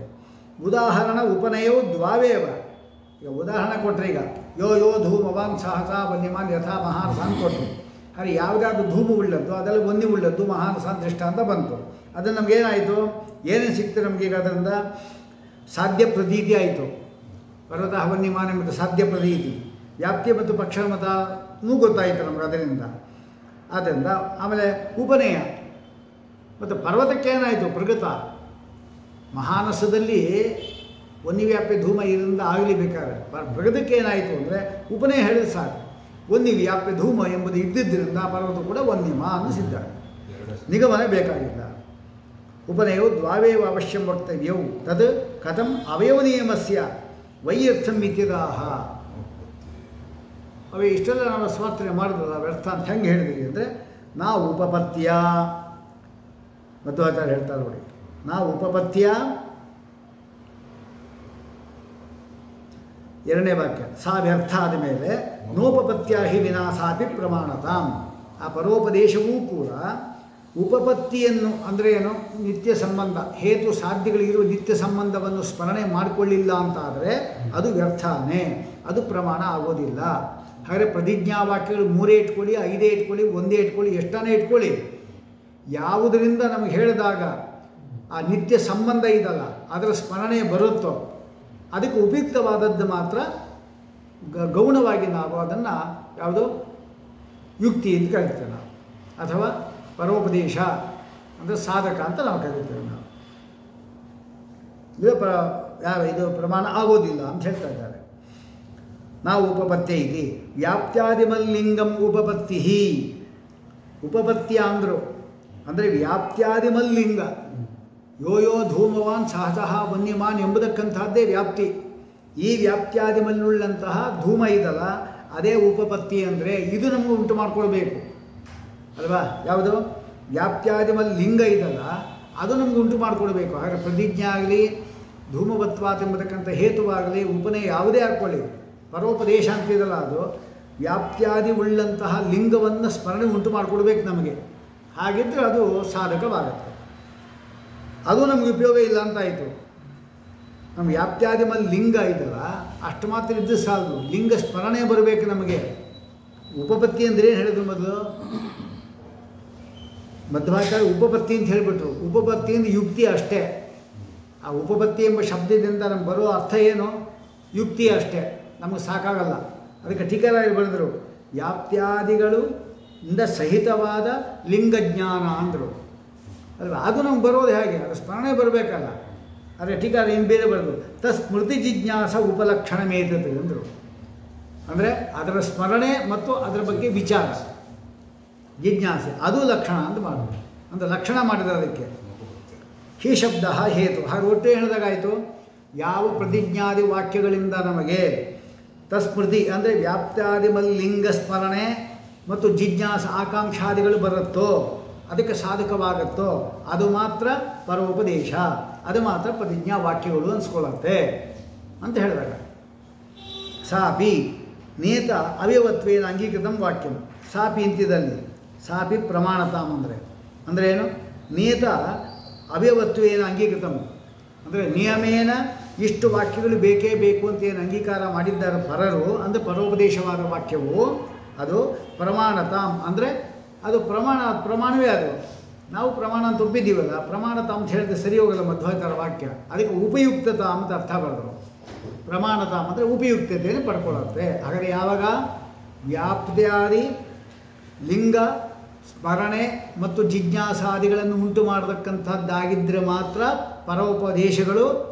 ಉದಾಹರಣ ಉಪನಯವು ದ್ವಾವೇವ. ಈಗ ಉದಾಹರಣೆ ಕೊಟ್ಟರೆ, ಈಗ ಯೋ ಧೂಮವಾನ್ ಸಹಸ ವನ್ಯಮಾನ್ ಯಥಾ ಮಹಾನಸ ಅಂತ ಕೊಟ್ಟರು. ಹಾಗೆ ಯಾವುದಾದ್ರು ಧೂಮ ಉಳ್ಳದ್ದು ಅದೆಲ್ಲ ವನ್ಯ ಉಳ್ಳದ್ದು ಮಹಾನಸ ದೃಷ್ಟ ಅಂತ ಬಂತು. ಅದನ್ನು ನಮಗೇನಾಯಿತು? ಏನೇನು ಸಿಕ್ತು ನಮಗೀಗ? ಅದರಿಂದ ಸಾಧ್ಯ ಪ್ರತೀತಿ ಆಯಿತು. ಪರ್ವತ ವನ್ಯಮಾನ ಮತ್ತು ಸಾಧ್ಯ ಪ್ರತೀತಿ, ವ್ಯಾಪ್ತಿ ಮತ್ತು ಪಕ್ಷ ಮತನೂ ಗೊತ್ತಾಯಿತು ನಮಗೆ ಅದರಿಂದ. ಆದ್ದರಿಂದ ಆಮೇಲೆ ಉಪನಯ ಮತ್ತು ಪರ್ವತಕ್ಕೆ ಏನಾಯಿತು? ಪ್ರಗತ. ಮಹಾನಸದಲ್ಲಿ ವನ್ಯವ್ಯಾಪ್ಯ ಧೂಮ ಇದರಿಂದ ಆಗಲಿ ಬೇಕಾದ್ರೆ, ಪ್ರಗತಕ್ಕೆ ಏನಾಯಿತು ಅಂದರೆ ಉಪನಯ ಹೇಳಿದ ಸಾಕು. ವನ್ಯವ್ಯಾಪ್ಯ ಧೂಮ ಎಂಬುದು ಇದ್ದಿದ್ದರಿಂದ ಪರ್ವತ ಕೂಡ ವನ್ಯಮ ಅನ್ನಿಸಿದ್ದ. ನಿಗಮನ ಬೇಕಾಗಿಲ್ಲ. ಉಪನಯವು ದ್ವಾವೇವ ಅವಶ್ಯಂ ವಕ್ತವ್ಯವು ತದ್ ಕಥಂ ಅವಯವನಿಯಮಸ್ಯ ವೈಯರ್ಥಂ ಇತ್ಯದಾಹ. ಅವೇ ಇಷ್ಟೆಲ್ಲ ನಾವು ಸಮರ್ಥನೆ ಮಾಡಿದ್ರಲ್ಲ, ವ್ಯರ್ಥ ಅಂತ ಹೆಂಗೆ ಹೇಳಿದ್ರಿ ಅಂದರೆ, ನಾವು ಉಪಪತ್ಯ, ಮಧ್ವಾಚಾರ್ಯ ಹೇಳ್ತಾರೆ ನೋಡಿ, ನಾವು ಉಪಪತ್ಯ ಎರಡನೇ ವಾಕ್ಯ ಸಾ ವ್ಯರ್ಥ ಆದ ಮೇಲೆ ನೋಪಪತ್ಯ ಹಿ ವಿನಾಸಾಪಿ ಪ್ರಮಾಣತಾಂ. ಆ ಪರೋಪದೇಶವೂ ಕೂಡ ಉಪಪತ್ತಿಯನ್ನು ಅಂದರೆ ಏನು? ನಿತ್ಯ ಸಂಬಂಧ, ಹೇತು ಸಾಧ್ಯಗಳಿಗಿರುವ ನಿತ್ಯ ಸಂಬಂಧವನ್ನು ಸ್ಮರಣೆ ಮಾಡಿಕೊಳ್ಳಿಲ್ಲ ಅಂತಾದರೆ ಅದು ವ್ಯರ್ಥನೇ, ಅದು ಪ್ರಮಾಣ ಆಗೋದಿಲ್ಲ. ಹಾಗೆ ಪ್ರತಿಜ್ಞಾವಾಕ್ಯಗಳು 3 ಇಟ್ಕೊಳ್ಳಿ, 5 ಇಟ್ಕೊಳ್ಳಿ, 1 ಇಟ್ಕೊಳ್ಳಿ, ಎಷ್ಟನೇ ಇಟ್ಕೊಳ್ಳಿ, ಯಾವುದರಿಂದ ನಮಗೆ ಹೇಳಿದಾಗ ಆ ನಿತ್ಯ ಸಂಬಂಧ ಇದಲ್ಲ ಅದರ ಸ್ಮರಣೆ ಬರುತ್ತೋ ಅದಕ್ಕೆ ಉಪಯುಕ್ತವಾದದ್ದು ಮಾತ್ರ ಗೌಣವಾಗಿ ನಾವು ಅದನ್ನು ಯಾವುದು ಯುಕ್ತಿ ಅಂತ ಕರಿತೇವೆ ನಾವು, ಅಥವಾ ಪರೋಪದೇಶ ಅಂದರೆ ಸಾಧಕ ಅಂತ ನಾವು ಕರಿತೇವೆ ನಾವು. ಇದು ಪ್ರಮಾಣ ಆಗೋದಿಲ್ಲ ಅಂತ ಹೇಳ್ತಾ ಇದ್ದಾರೆ. ನಾವು ಉಪಪತ್ಯ ಇತಿ ವ್ಯಾಪ್ತ್ಯಾದಿಮಲ್ಲಿಂಗಂ ಉಪಪತ್ತಿ. ಉಪಪತ್ಯ ಅಂದರು ಅಂದರೆ ವ್ಯಾಪ್ತ್ಯಾದಿಮಲ್ಲಿಂಗ, ಯೋ ಧೂಮವಾನ್ ಸಹಸಃ ವನ್ಯಮಾನ್ ಎಂಬುದಕ್ಕಂತಹದ್ದೇ ವ್ಯಾಪ್ತಿ. ಈ ವ್ಯಾಪ್ತ್ಯಾದಿಮಲ್ಲುಳ್ಳಂತಹ ಧೂಮ ಇದಲ್ಲ, ಅದೇ ಉಪಪತ್ತಿ. ಅಂದರೆ ಇದು ನಮಗೆ ಉಂಟು ಮಾಡಿಕೊಳ್ಬೇಕು ಅಲ್ವಾ. ಯಾವುದು? ವ್ಯಾಪ್ತ್ಯಾದಿಮಲ್ ಲಿಂಗ ಇದಲ್ಲ, ಅದು ನಮ್ಗೆ ಉಂಟು ಮಾಡಿಕೊಡ್ಬೇಕು. ಹಾಗೆ ಪ್ರತಿಜ್ಞೆ ಆಗಲಿ, ಧೂಮವತ್ವಾತ್ ಎಂಬತಕ್ಕಂಥ ಹೇತುವಾಗಲಿ, ಉಪನಯ ಯಾವುದೇ ಹಾಕ್ಕೊಳ್ಳಿ, ಪರೋಪದೇಶ ಅಂತಿದಲ್ಲ, ಅದು ವ್ಯಾಪ್ತ್ಯಾದಿ ಉಳ್ಳಂತಹ ಲಿಂಗವನ್ನು ಸ್ಮರಣೆ ಉಂಟು ಮಾಡಿಕೊಡ್ಬೇಕು ನಮಗೆ. ಹಾಗಿದ್ದರೆ ಅದು ಸಾಧಕವಾಗುತ್ತೆ. ಅದು ನಮಗೆ ಉಪಯೋಗ ಇಲ್ಲ ಅಂತಾಯಿತು. ನಮ್ಮ ವ್ಯಾಪ್ತ್ಯಾದಿಮಲ್ಲಿ ಲಿಂಗ ಇದಲ್ಲ, ಅಷ್ಟು ಮಾತ್ರ ಇದ್ದು ಸಾಲದು, ಲಿಂಗ ಸ್ಮರಣೆ ಬರಬೇಕು ನಮಗೆ. ಉಪಪತ್ತಿ ಅಂದರೆ ಏನು ಹೇಳಿದ್ರು ಮೊದಲು? ಮಧ್ವಾಚಾರ್ಯ ಉಪಪತ್ತಿ ಅಂತ ಹೇಳಿಬಿಟ್ರು. ಉಪಪತ್ತಿಯಿಂದ ಯುಕ್ತಿ ಅಷ್ಟೇ. ಆ ಉಪಪತ್ತಿ ಎಂಬ ಶಬ್ದದಿಂದ ನಮ್ಗೆ ಬರೋ ಅರ್ಥ ಏನು? ಯುಕ್ತಿ ಅಷ್ಟೇ, ನಮಗೆ ಸಾಕಾಗಲ್ಲ. ಅದಕ್ಕೆ ಟೀಕಾರಾಗಿ ಬರೆದರು, ವ್ಯಾಪ್ತ್ಯಾದಿಗಳು ಇಂದ ಸಹಿತವಾದ ಲಿಂಗಜ್ಞಾನ ಅಂದರು ಅಲ್ವಾ. ಅದು ನಮ್ಗೆ ಬರೋದು ಹೇಗೆ? ಅದು ಸ್ಮರಣೆ ಬರಬೇಕಲ್ಲ. ಆದರೆ ಟೀಕಾರ ಏನು ಬೇರೆ ಬರೆದು ಸ್ಮೃತಿ ಜಿಜ್ಞಾಸ ಉಪಲಕ್ಷಣ ಮೇತದ್ದು ಅಂದರು. ಅಂದರೆ ಅದರ ಸ್ಮರಣೆ ಮತ್ತು ಅದರ ಬಗ್ಗೆ ವಿಚಾರ, ಜಿಜ್ಞಾಸೆ, ಅದು ಲಕ್ಷಣ ಅಂತ ಮಾಡೋದು. ಅಂದರೆ ಲಕ್ಷಣ ಮಾಡಿದರೆ ಅದಕ್ಕೆ ಹಿ ಶಬ್ದ ಹೇತು. ಹಾಗೆ ಒಟ್ಟೆ ಹೇಳಿದಾಗಾಯಿತು, ಯಾವ ಪ್ರತಿಜ್ಞಾದಿ ವಾಕ್ಯಗಳಿಂದ ನಮಗೆ ತಸ್ಮೃತಿ ಅಂದರೆ ವ್ಯಾಪ್ತ್ಯಾದಿಮಲ್ಲಿಂಗ ಸ್ಮರಣೆ ಮತ್ತು ಜಿಜ್ಞಾಸ ಆಕಾಂಕ್ಷಾದಿಗಳು ಬರುತ್ತೋ, ಅದಕ್ಕೆ ಸಾಧಕವಾಗುತ್ತೋ, ಅದು ಮಾತ್ರ ಪರೋಪದೇಶ, ಅದು ಮಾತ್ರ ಪ್ರತಿಜ್ಞಾ ವಾಕ್ಯಗಳು ಅನ್ಸ್ಕೊಳ್ಳುತ್ತೆ ಅಂತ ಹೇಳಿದಾಗ. ಸಾಪಿ ನಿಯತ ಅವಯವತ್ವೇನ ಅಂಗೀಕೃತಂ ವಾಕ್ಯಂ ಸಾಪಿ ಇಂತಿದಲ್ಲಿ ಸಾಪಿ ಪ್ರಮಾಣತಾಂ ಅಂದರೆ ಏನು ನಿಯತ ಅವಯವತ್ವೇನ ಅಂಗೀಕೃತಂ ಅಂದರೆ ನಿಯಮೇನ ಇಷ್ಟು ವಾಕ್ಯಗಳು ಬೇಕೇ ಬೇಕು ಅಂತ ಏನು ಅಂಗೀಕಾರ ಮಾಡಿದ್ದಾರೆ ಪರರು ಅಂದರೆ ಪರೋಪದೇಶವಾದ ವಾಕ್ಯವು ಅದು ಪ್ರಮಾಣತಾಂ ಅಂದರೆ ಅದು ಪ್ರಮಾಣವೇ ಅದು ನಾವು ಪ್ರಮಾಣ ಅಂತ ಒಪ್ಪಿದ್ದೀವಲ್ಲ ಪ್ರಮಾಣತಾಂ ಅಂತ ಹೇಳಿದ್ರೆ ಸರಿ ಹೋಗಲ್ಲ ಮಧ್ವಾಚಾರ ವಾಕ್ಯ ಅದಕ್ಕೆ ಉಪಯುಕ್ತತಾ ಅಂತ ಅರ್ಥ ಬರೆದರು ಪ್ರಮಾಣತಾಂ ಅಂದರೆ ಉಪಯುಕ್ತತೆಯನ್ನು ಪಡ್ಕೊಳ್ಳುತ್ತೆ ಹಾಗಾದರೆ ಯಾವಾಗ ವ್ಯಾಪ್ತ್ಯಾದಿ ಲಿಂಗ ಸ್ಮರಣೆ ಮತ್ತು ಜಿಜ್ಞಾಸಾದಿಗಳನ್ನು ಉಂಟು ಮಾಡತಕ್ಕಂಥದ್ದಾಗಿದ್ದರೆ ಮಾತ್ರ ಪರೋಪದೇಶಗಳು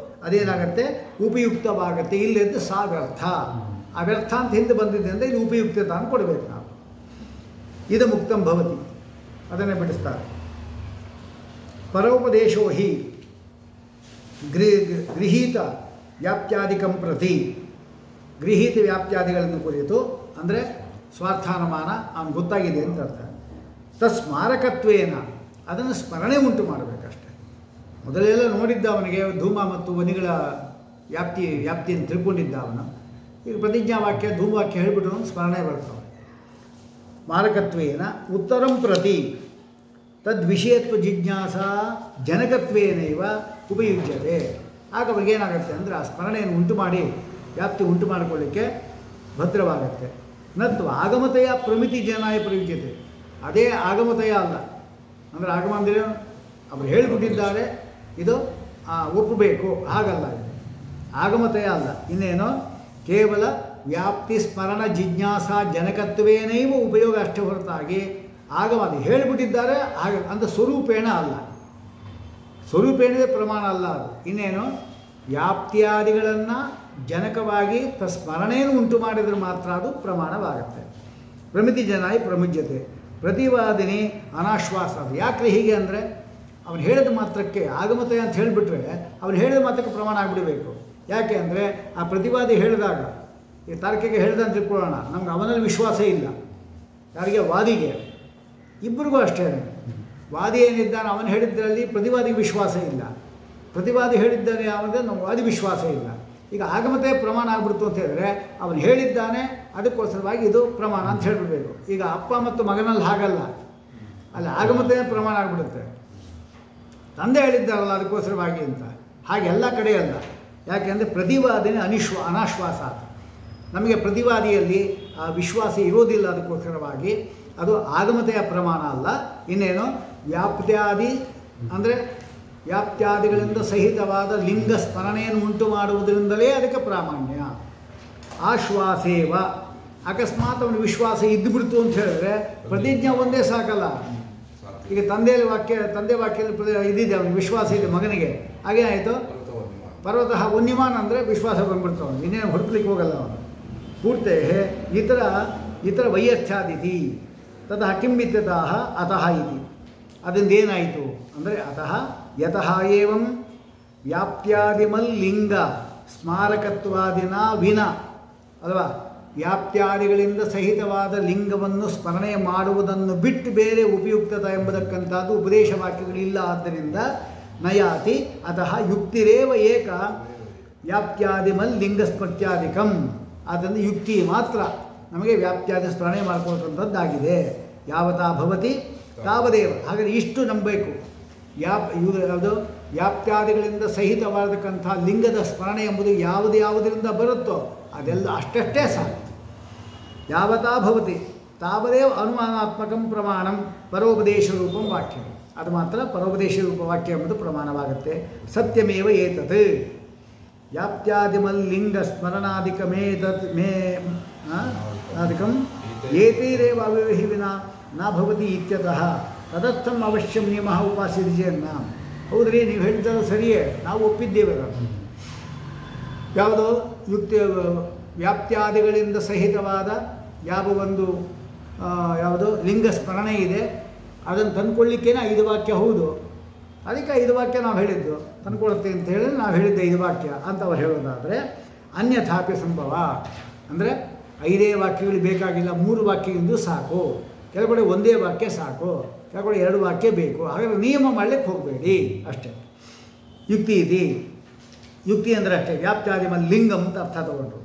ಅದೇನಾಗುತ್ತೆ ಉಪಯುಕ್ತವಾಗುತ್ತೆ ಇಲ್ಲದ್ದು ಸಾ ವ್ಯರ್ಥ ಆ ವ್ಯರ್ಥ ಅಂತ ಹಿಂದೆ ಬಂದಿದೆ ಅಂದರೆ ಇದು ಉಪಯುಕ್ತತೆ ಅಂತ ಕೊಡಬೇಕು ನಾವು ಇದು ಮುಕ್ತಂ ಭವತಿ ಅದನ್ನೇ ಬಿಡಿಸ್ತಾರೆ ಪರೋಪದೇಶೋ ಹಿ ಗೃಹೀತ ವ್ಯಾಪ್ತ್ಯಾದಿಕಂ ಪ್ರತಿ ಗೃಹೀತ ವ್ಯಾಪ್ತ್ಯಾದಿಗಳನ್ನು ಕುರಿತು ಅಂದರೆ ಸ್ವಾರ್ಥಾನುಮಾನ ಅವನು ಗೊತ್ತಾಗಿದೆ ಅಂತ ಅರ್ಥ ತಸ್ಮಾರಕತ್ವೇನ ಅದನ್ನು ಸ್ಮರಣೆ ಉಂಟು ಮಾಡಬೇಕಷ್ಟೆ ಮೊದಲೆಲ್ಲ ನೋಡಿದ್ದ ಅವನಿಗೆ ಧೂಮ ಮತ್ತು ವನಿಗಳ ವ್ಯಾಪ್ತಿಯನ್ನು ತಿಳ್ಕೊಂಡಿದ್ದ ಅವನು ಈಗ ಪ್ರತಿಜ್ಞಾವಾಕ್ಯ ಧೂಮವಾಕ್ಯ ಹೇಳಿಬಿಟ್ಟು ಸ್ಮರಣೆ ಬರ್ತಾವೆ ಮಾರಕತ್ವೇನ ಉತ್ತರಂ ಪ್ರತಿ ತದ್ವಿಷಯತ್ವ ಜಿಜ್ಞಾಸ ಜನಕತ್ವೇನೈವ ಉಪಯುಜ್ಯತೆ ಆಗ ಅವ್ರಿಗೇನಾಗುತ್ತೆ ಅಂದರೆ ಆ ಸ್ಮರಣೆಯನ್ನು ಉಂಟು ಮಾಡಿ ವ್ಯಾಪ್ತಿ ಉಂಟು ಮಾಡಿಕೊಳ್ಳಿಕ್ಕೆ ಭದ್ರವಾಗುತ್ತೆ ನತ್ತು ಆಗಮತೆಯ ಪ್ರಮಿತಿ ಜನಾಯ ಪ್ರಯುಜ್ಯತೆ ಅದೇ ಆಗಮತೆಯ ಅಲ್ಲ ಅಂದರೆ ಆಗಮ ಅಂದರೆ ಅವರು ಹೇಳಿಬಿಟ್ಟಿದ್ದಾರೆ ಇದು ಒಪ್ಪಬೇಕು ಹಾಗಲ್ಲ ಇದು ಆಗಮತೆಯ ಅಲ್ಲ ಇನ್ನೇನು ಕೇವಲ ವ್ಯಾಪ್ತಿ ಸ್ಮರಣ ಜಿಜ್ಞಾಸ ಜನಕತ್ವೇನೈವ ಉಪಯೋಗ ಅಷ್ಟೇ ಹೊರತಾಗಿ ಆಗಮ ಅದು ಹೇಳಿಬಿಟ್ಟಿದ್ದಾರೆ ಆಗ ಅಂತ ಸ್ವರೂಪೇಣ ಅಲ್ಲ ಸ್ವರೂಪೇಣವೇ ಪ್ರಮಾಣ ಅಲ್ಲ ಅದು ಇನ್ನೇನು ವ್ಯಾಪ್ತಿಯಾದಿಗಳನ್ನು ಜನಕವಾಗಿ ಸ್ಮರಣೆಯನ್ನು ಉಂಟು ಮಾಡಿದರೆ ಮಾತ್ರ ಅದು ಪ್ರಮಾಣವಾಗುತ್ತೆ ಪ್ರಮಿತಿ ಜನಾಯಿ ಪ್ರಮುಜ್ಯತೆ ಪ್ರತಿವಾದಿನಿ ಅನಾಶ್ವಾಸ ಯಾಕ್ರೆ ಹೀಗೆ ಅಂದರೆ ಅವ್ನು ಹೇಳಿದ ಮಾತ್ರಕ್ಕೆ ಆಗಮತೆ ಅಂತ ಹೇಳಿಬಿಟ್ರೆ ಅವ್ನು ಹೇಳಿದ ಮಾತ್ರಕ್ಕೆ ಪ್ರಮಾಣ ಆಗಿಬಿಡಬೇಕು ಯಾಕೆ ಅಂದರೆ ಆ ಪ್ರತಿವಾದಿ ಹೇಳಿದಾಗ ಈ ತಾರ್ಕಿಗೆ ಹೇಳಿದ ಅಂತ ತಿಳ್ಕೊಳ್ಳೋಣ ನಮ್ಗೆ ಅವನಲ್ಲಿ ವಿಶ್ವಾಸ ಇಲ್ಲ ಯಾರಿಗೆ ವಾದಿಗೆ ಇಬ್ಬರಿಗೂ ಅಷ್ಟೇ ವಾದಿ ಏನಿದ್ದಾನೆ ಅವನು ಹೇಳಿದ್ದರಲ್ಲಿ ಪ್ರತಿವಾದಿಗೆ ವಿಶ್ವಾಸ ಇಲ್ಲ ಪ್ರತಿವಾದಿ ಹೇಳಿದ್ದಾನೆ ಅವನಿಗೆ ನಮ್ಮ ವಾದಿ ವಿಶ್ವಾಸ ಇಲ್ಲ ಈಗ ಆಗಮತೆ ಪ್ರಮಾಣ ಆಗ್ಬಿಡ್ತು ಅಂತ ಹೇಳಿದ್ರೆ ಅವನು ಹೇಳಿದ್ದಾನೆ ಅದಕ್ಕೋಸ್ಕರವಾಗಿ ಇದು ಪ್ರಮಾಣ ಅಂತ ಹೇಳಿಬಿಡ್ಬೇಕು ಈಗ ಅಪ್ಪ ಮತ್ತು ಮಗನಲ್ಲಿ ಹಾಗಲ್ಲ ಅಲ್ಲಿ ಆಗಮತೆ ಪ್ರಮಾಣ ಆಗಿಬಿಡುತ್ತೆ ತಂದೆ ಹೇಳಿದ್ದಾರಲ್ಲ ಅದಕ್ಕೋಸ್ಕರವಾಗಿ ಅಂತ ಹಾಗೆ ಎಲ್ಲ ಕಡೆ ಅಲ್ಲ ಯಾಕೆಂದರೆ ಪ್ರತಿವಾದಿನೇ ಅನಾಶ್ವಾಸ ನಮಗೆ ಪ್ರತಿವಾದಿಯಲ್ಲಿ ಆ ವಿಶ್ವಾಸ ಇರೋದಿಲ್ಲ ಅದಕ್ಕೋಸ್ಕರವಾಗಿ ಅದು ಆಗಮತೆಯ ಪ್ರಮಾಣ ಅಲ್ಲ ಇನ್ನೇನು ವ್ಯಾಪ್ತ್ಯಾದಿ ಅಂದರೆ ವ್ಯಾಪ್ತ್ಯಾದಿಗಳಿಂದ ಸಹಿತವಾದ ಲಿಂಗ ಸ್ಮರಣೆಯನ್ನು ಉಂಟು ಮಾಡುವುದರಿಂದಲೇ ಅದಕ್ಕೆ ಪ್ರಾಮಾಣ್ಯ ಆಶ್ವಾಸೇವ ಅಕಸ್ಮಾತ್ ಅವನು ವಿಶ್ವಾಸ ಇದ್ದುಬಿಡ್ತು ಅಂತ ಹೇಳಿದ್ರೆ ಪ್ರತಿಜ್ಞೆ ಒಂದೇ ಸಾಕಲ್ಲ ಈಗ ತಂದೆ ವಾಕ್ಯದಲ್ಲಿ ಇದಿದೆ ಅವನಿಗೆ ವಿಶ್ವಾಸ ಇದೆ ಮಗನಿಗೆ ಹಾಗೇನಾಯಿತು ಪರ್ವತಃ ವನ್ಯಮಾನ ಅಂದರೆ ವಿಶ್ವಾಸ ಬಂದ್ಬಿಡ್ತಾವೆ ಇನ್ನೇನು ಹುಡುಕ್ಲಿಕ್ಕೆ ಹೋಗಲ್ಲ ಅವನು ಪೂರ್ತಿ ಇತರ ವೈಯರ್ಥ್ಯಾದಿತಿ ತತಃ ಕಿಂಬಿತ್ಯತಃ ಅತಃ ಇತಿ ಅದರಿಂದ ಏನಾಯಿತು ಅಂದರೆ ಅತಃ ಯತಃ ಏವಂ ವ್ಯಾಪ್ತ್ಯಾದಿಮಲ್ಲಿಂಗ ಸ್ಮಾರಕತ್ವಾದಿನ ವಿನ ಅಲ್ವಾ ವ್ಯಾಪ್ತ್ಯಾದಿಗಳಿಂದ ಸಹಿತವಾದ ಲಿಂಗವನ್ನು ಸ್ಮರಣೆ ಮಾಡುವುದನ್ನು ಬಿಟ್ಟು ಬೇರೆ ಉಪಯುಕ್ತತ ಎಂಬುದಕ್ಕಂಥದ್ದು ಉಪದೇಶ ವಾಕ್ಯಗಳಿಲ್ಲ ಆದ್ದರಿಂದ ನಯಾತಿ ಅತಃ ಯುಕ್ತಿರೇವ ಏಕ ವ್ಯಾಪ್ತ್ಯಾದಿಮಲ್ ಲಿಂಗ ಸ್ಮೃತ್ಯಾದಿಕಂ ಆದ್ದರಿಂದ ಯುಕ್ತಿ ಮಾತ್ರ ನಮಗೆ ವ್ಯಾಪ್ತ್ಯಾದಿ ಸ್ಮರಣೆ ಮಾಡ್ಕೊಳ್ತಕ್ಕಂಥದ್ದಾಗಿದೆ ಯಾವತಾ ಭವತಿ ತಾವದೇವ ಹಾಗಾದರೆ ಇಷ್ಟು ನಂಬಬೇಕು ಯಾವುದು ವ್ಯಾಪ್ತ್ಯಾದಿಗಳಿಂದ ಸಹಿತವಾದಕ್ಕಂಥ ಲಿಂಗದ ಸ್ಮರಣೆ ಎಂಬುದು ಯಾವುದರಿಂದ ಬರುತ್ತೋ ಅದೆಲ್ಲ ಅಷ್ಟೇ ಸಾಕು ಯಾವತಾ ಭವತಿ ತಾವದೇವ ಅನುಮಾನಾತ್ಮಕಂ ಪ್ರಮಾಣಂ ಪರೋಪದೇಶ ರೂಪಂ ವಾಕ್ಯ ಅದು ಮಾತ್ರ ಪರೋಪದೇಶ ರೂಪ ವಾಕ್ಯ ಎಂಬುದು ಪ್ರಮಾಣವಾಗುತ್ತೆ ಸತ್ಯಮೇವ ಏತತ್ ವ್ಯಾಪ್ತ್ಯಾದಿಮಲ್ಲಿಂಗ ಸ್ಮರಣಾದಿಕಮೇತತ್ ಅದಿಕಂ ಏತೈರೇವ ಅವ್ಯವಹಿ ವಿನಾ ನ ಭವತಿ ಇತ್ಯತಃ ತದರ್ಥಂ ಅವಶ್ಯಂ ನಿಯಮಃ ಉಪಾಸ್ಯತೆ ಚೇನ್ನ ಹೌದ್ರಿ ನೀವು ಹೇಳ್ತಾರೆ ಸರಿಯೇ ನಾವು ಒಪ್ಪಿದ್ದೇವೆ ಯಾವುದೋ ಯುಕ್ತಿ ವ್ಯಾಪ್ತ್ಯಾದಿಗಳಿಂದ ಸಹಿತವಾದ ಯಾವ ಒಂದು ಯಾವುದು ಲಿಂಗ ಸ್ಮರಣೆ ಇದೆ ಅದನ್ನು ತಂದುಕೊಳ್ಳಿಕ್ಕೇನೆ 5 ವಾಕ್ಯ ಹೌದು ಅದಕ್ಕೆ 5 ವಾಕ್ಯ ನಾವು ಹೇಳಿದ್ದು ತಂದುಕೊಳ್ಳುತ್ತೆ ಅಂತ ಹೇಳಿ ನಾವು ಹೇಳಿದ್ದೆ 5 ವಾಕ್ಯ ಅಂತ ಅವ್ರು ಹೇಳೋದಾದರೆ ಅನ್ಯಥಾಪಿ ಸಂಭವ ಅಂದರೆ 5 ವಾಕ್ಯಗಳು ಬೇಕಾಗಿಲ್ಲ 3 ವಾಕ್ಯದಿಂದ ಸಾಕು ಕೆಲವು ಕಡೆ 1 ವಾಕ್ಯ ಸಾಕು ಕೆಲವು ಕಡೆ 2 ವಾಕ್ಯ ಬೇಕು ಹಾಗಾದರೆ ನಿಯಮ ಮಾಡಲಿಕ್ಕೆ ಹೋಗಬೇಡಿ ಅಷ್ಟೇ ಯುಕ್ತಿ ಇದೆ ಯುಕ್ತಿ ಅಂದರೆ ಅಷ್ಟೇ ವ್ಯಾಪ್ತ್ಯಾದಿಮಲ್ ಲಿಂಗಂ ಅಂತ ಅರ್ಥ ತಗೊಂಡ್ರು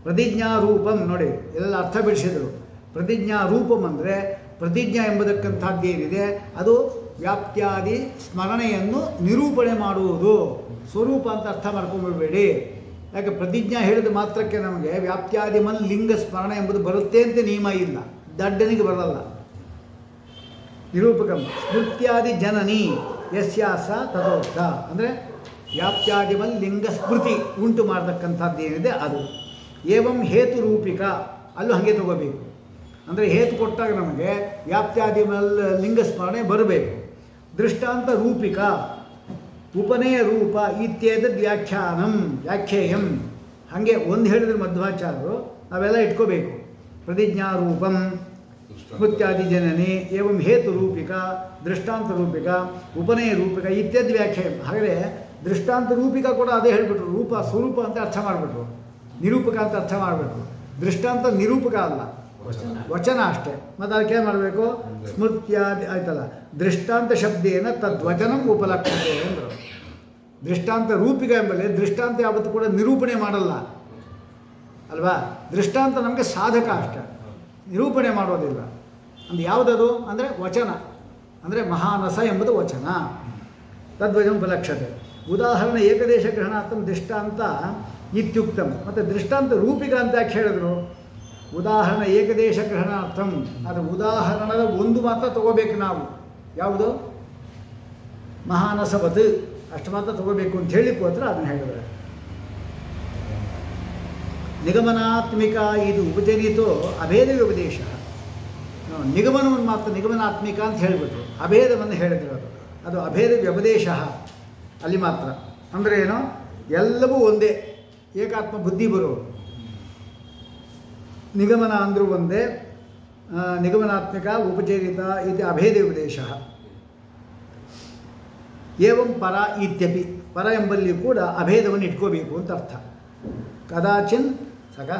ಪ್ರತಿಜ್ಞಾರೂಪಂ ನೋಡಿ ಎಲ್ಲ ಅರ್ಥ ಬಿಡಿಸಿದರು. ಪ್ರತಿಜ್ಞಾರೂಪಂ ಅಂದರೆ ಪ್ರತಿಜ್ಞಾ ಎಂಬುದಕ್ಕಂಥದ್ದು ಏನಿದೆ ಅದು ವ್ಯಾಪ್ತ್ಯಾದಿ ಸ್ಮರಣೆಯನ್ನು ನಿರೂಪಣೆ ಮಾಡುವುದು. ಸ್ವರೂಪ ಅಂತ ಅರ್ಥ ಮಾಡ್ಕೊಂಡ್ಬಿಡಬೇಡಿ. ಯಾಕೆ ಪ್ರತಿಜ್ಞಾ ಹೇಳಿದ ಮಾತ್ರಕ್ಕೆ ನಮಗೆ ವ್ಯಾಪ್ತ್ಯಾದಿ ಮನ್ ಲಿಂಗ ಸ್ಮರಣೆ ಎಂಬುದು ಬರುತ್ತೆ ಅಂತ ನಿಯಮ ಇಲ್ಲ, ದಡ್ಡನಿಗೆ ಬರಲ್ಲ. ನಿರೂಪಕಂ ಸ್ಮೃತ್ಯಾದಿ ಜನನಿ ಯಸ್ಯಾಸ ತಥೋಕ್ತ ಅಂದರೆ ವ್ಯಾಪ್ತ್ಯಾದಿಮಲ್ ಲಿಂಗ ಸ್ಮೃತಿ ಉಂಟು ಮಾಡತಕ್ಕಂಥದ್ದು ಏನಿದೆ ಅದು. ಏವಂ ಹೇತು ರೂಪಿಕ ಅಲ್ಲೂ ಹಾಗೆ ತಗೋಬೇಕು. ಅಂದರೆ ಹೇತು ಕೊಟ್ಟಾಗ ನಮಗೆ ವ್ಯಾಪ್ತ್ಯಾದಿಮಲ್ ಲಿಂಗ ಸ್ಮರಣೆ ಬರಬೇಕು. ದೃಷ್ಟಾಂತ ರೂಪಿಕ ಉಪನಯ ರೂಪ ಇತ್ಯೇತದ್ ವ್ಯಾಖ್ಯೇಯಂ ಹಾಗೆ ಒಂದು ಹೇಳಿದ್ರೆ ಮಧ್ವಾಚಾರ್ಯರು ನಾವೆಲ್ಲ ಇಟ್ಕೋಬೇಕು. ಪ್ರತಿಜ್ಞಾರೂಪಂ ಸ್ಮೃತ್ಯಾದಿ ಜನನಿ ಏವಂ ಹೇತು ರೂಪಿಕ ದೃಷ್ಟಾಂತ ರೂಪಿಕ ಉಪನಯ ರೂಪಿಕ ಇತ್ಯಾದಿ ವ್ಯಾಖ್ಯೇಯಂ. ಹಾಗೆ ದೃಷ್ಟಾಂತ ರೂಪಿಕ ಕೂಡ ಅದೇ ಹೇಳಿಬಿಟ್ರು. ರೂಪ ಸ್ವರೂಪ ಅಂತ ಅರ್ಥ ಮಾಡಿಬಿಟ್ರು, ನಿರೂಪಕ ಅಂತ ಅರ್ಥ ಮಾಡಿಬಿಟ್ರು. ದೃಷ್ಟಾಂತ ನಿರೂಪಕ ಅಲ್ಲ, ವಚನ ಅಷ್ಟೇ. ಮತ್ತು ಅದಕ್ಕೆ ಏನು ಮಾಡಬೇಕು? ಸ್ಮೃತ್ಯಾದಿ ಆಯ್ತಲ್ಲ, ದೃಷ್ಟಾಂತ ಶಬ್ದೇನ ತದ್ವಚನಂ ಉಪಲಕ್ಷತೆ ಅಂದರು. ದೃಷ್ಟಾಂತ ರೂಪಿಕ ಎಂಬಲ್ಲಿ ದೃಷ್ಟಾಂತ ಯಾವತ್ತೂ ಕೂಡ ನಿರೂಪಣೆ ಮಾಡಲ್ಲ ಅಲ್ವಾ? ದೃಷ್ಟಾಂತ ನಮಗೆ ಸಾಧಕ ಅಷ್ಟೇ, ನಿರೂಪಣೆ ಮಾಡೋದಿಲ್ಲ. ಅಂದ್ರೆ ಯಾವುದದು ಅಂದರೆ ವಚನ, ಅಂದರೆ ಮಹಾನಸ ಎಂಬುದು ವಚನ. ತದ್ವಚನ ಉಪಲಕ್ಷತೆ. ಉದಾಹರಣೆ ಏಕದೇಶ ಗ್ರಹಣಾರ್ಥಂ ದೃಷ್ಟಾಂತ ಇತ್ಯುಕ್ತಂ. ಮತ್ತು ದೃಷ್ಟಾಂತ ರೂಪಿಕ ಅಂತ ಯಾಕೆ ಹೇಳಿದ್ರು? ಉದಾಹರಣೆ ಏಕದೇಶ ಗ್ರಹಣಾರ್ಥಂ, ಅದು ಉದಾಹರಣದ ಒಂದು ಮಾತ್ರ ತಗೋಬೇಕು ನಾವು. ಯಾವುದು? ಮಹಾನಸವತ್ ಅಷ್ಟು ಮಾತ್ರ ತಗೋಬೇಕು ಅಂತ ಹೇಳಿಕೋತ್ರ ಅದನ್ನು ಹೇಳಿದ್ರೆ. ನಿಗಮನಾತ್ಮಿಕ ಇದು ಉಪಚರಿತೋ ಅಭೇದ ಉಪದೇಶ. ನಿಗಮನವನ್ನು ಮಾತ್ರ ನಿಗಮನಾತ್ಮಿಕ ಅಂತ ಹೇಳಿಬಿಟ್ರು, ಅಭೇದವನ್ನು ಹೇಳಿದ್ರು. ಅದು ಅಭೇದ ವ್ಯಪದೇಶ ಅಲ್ಲಿ ಮಾತ್ರ. ಅಂದರೆ ಏನು? ಎಲ್ಲವೂ ಒಂದೇ, ಏಕಾತ್ಮ ಬುದ್ಧಿ ಬರೋದು. ನಿಗಮನ ಅಂದರೂ ಒಂದೇ, ನಿಗಮನಾತ್ಮಿಕ ಉಪಚರಿತ ಇದು ಅಭೇದ ಉಪದೇಶ. ಏವಂ ಪರ ಇತ್ಯಪಿ, ಪರ ಎಂಬಲ್ಲಿ ಕೂಡ ಅಭೇದವನ್ನು ಇಟ್ಕೋಬೇಕು ಅಂತ ಅರ್ಥ. ಕದಾಚಿನ್ ಸಕ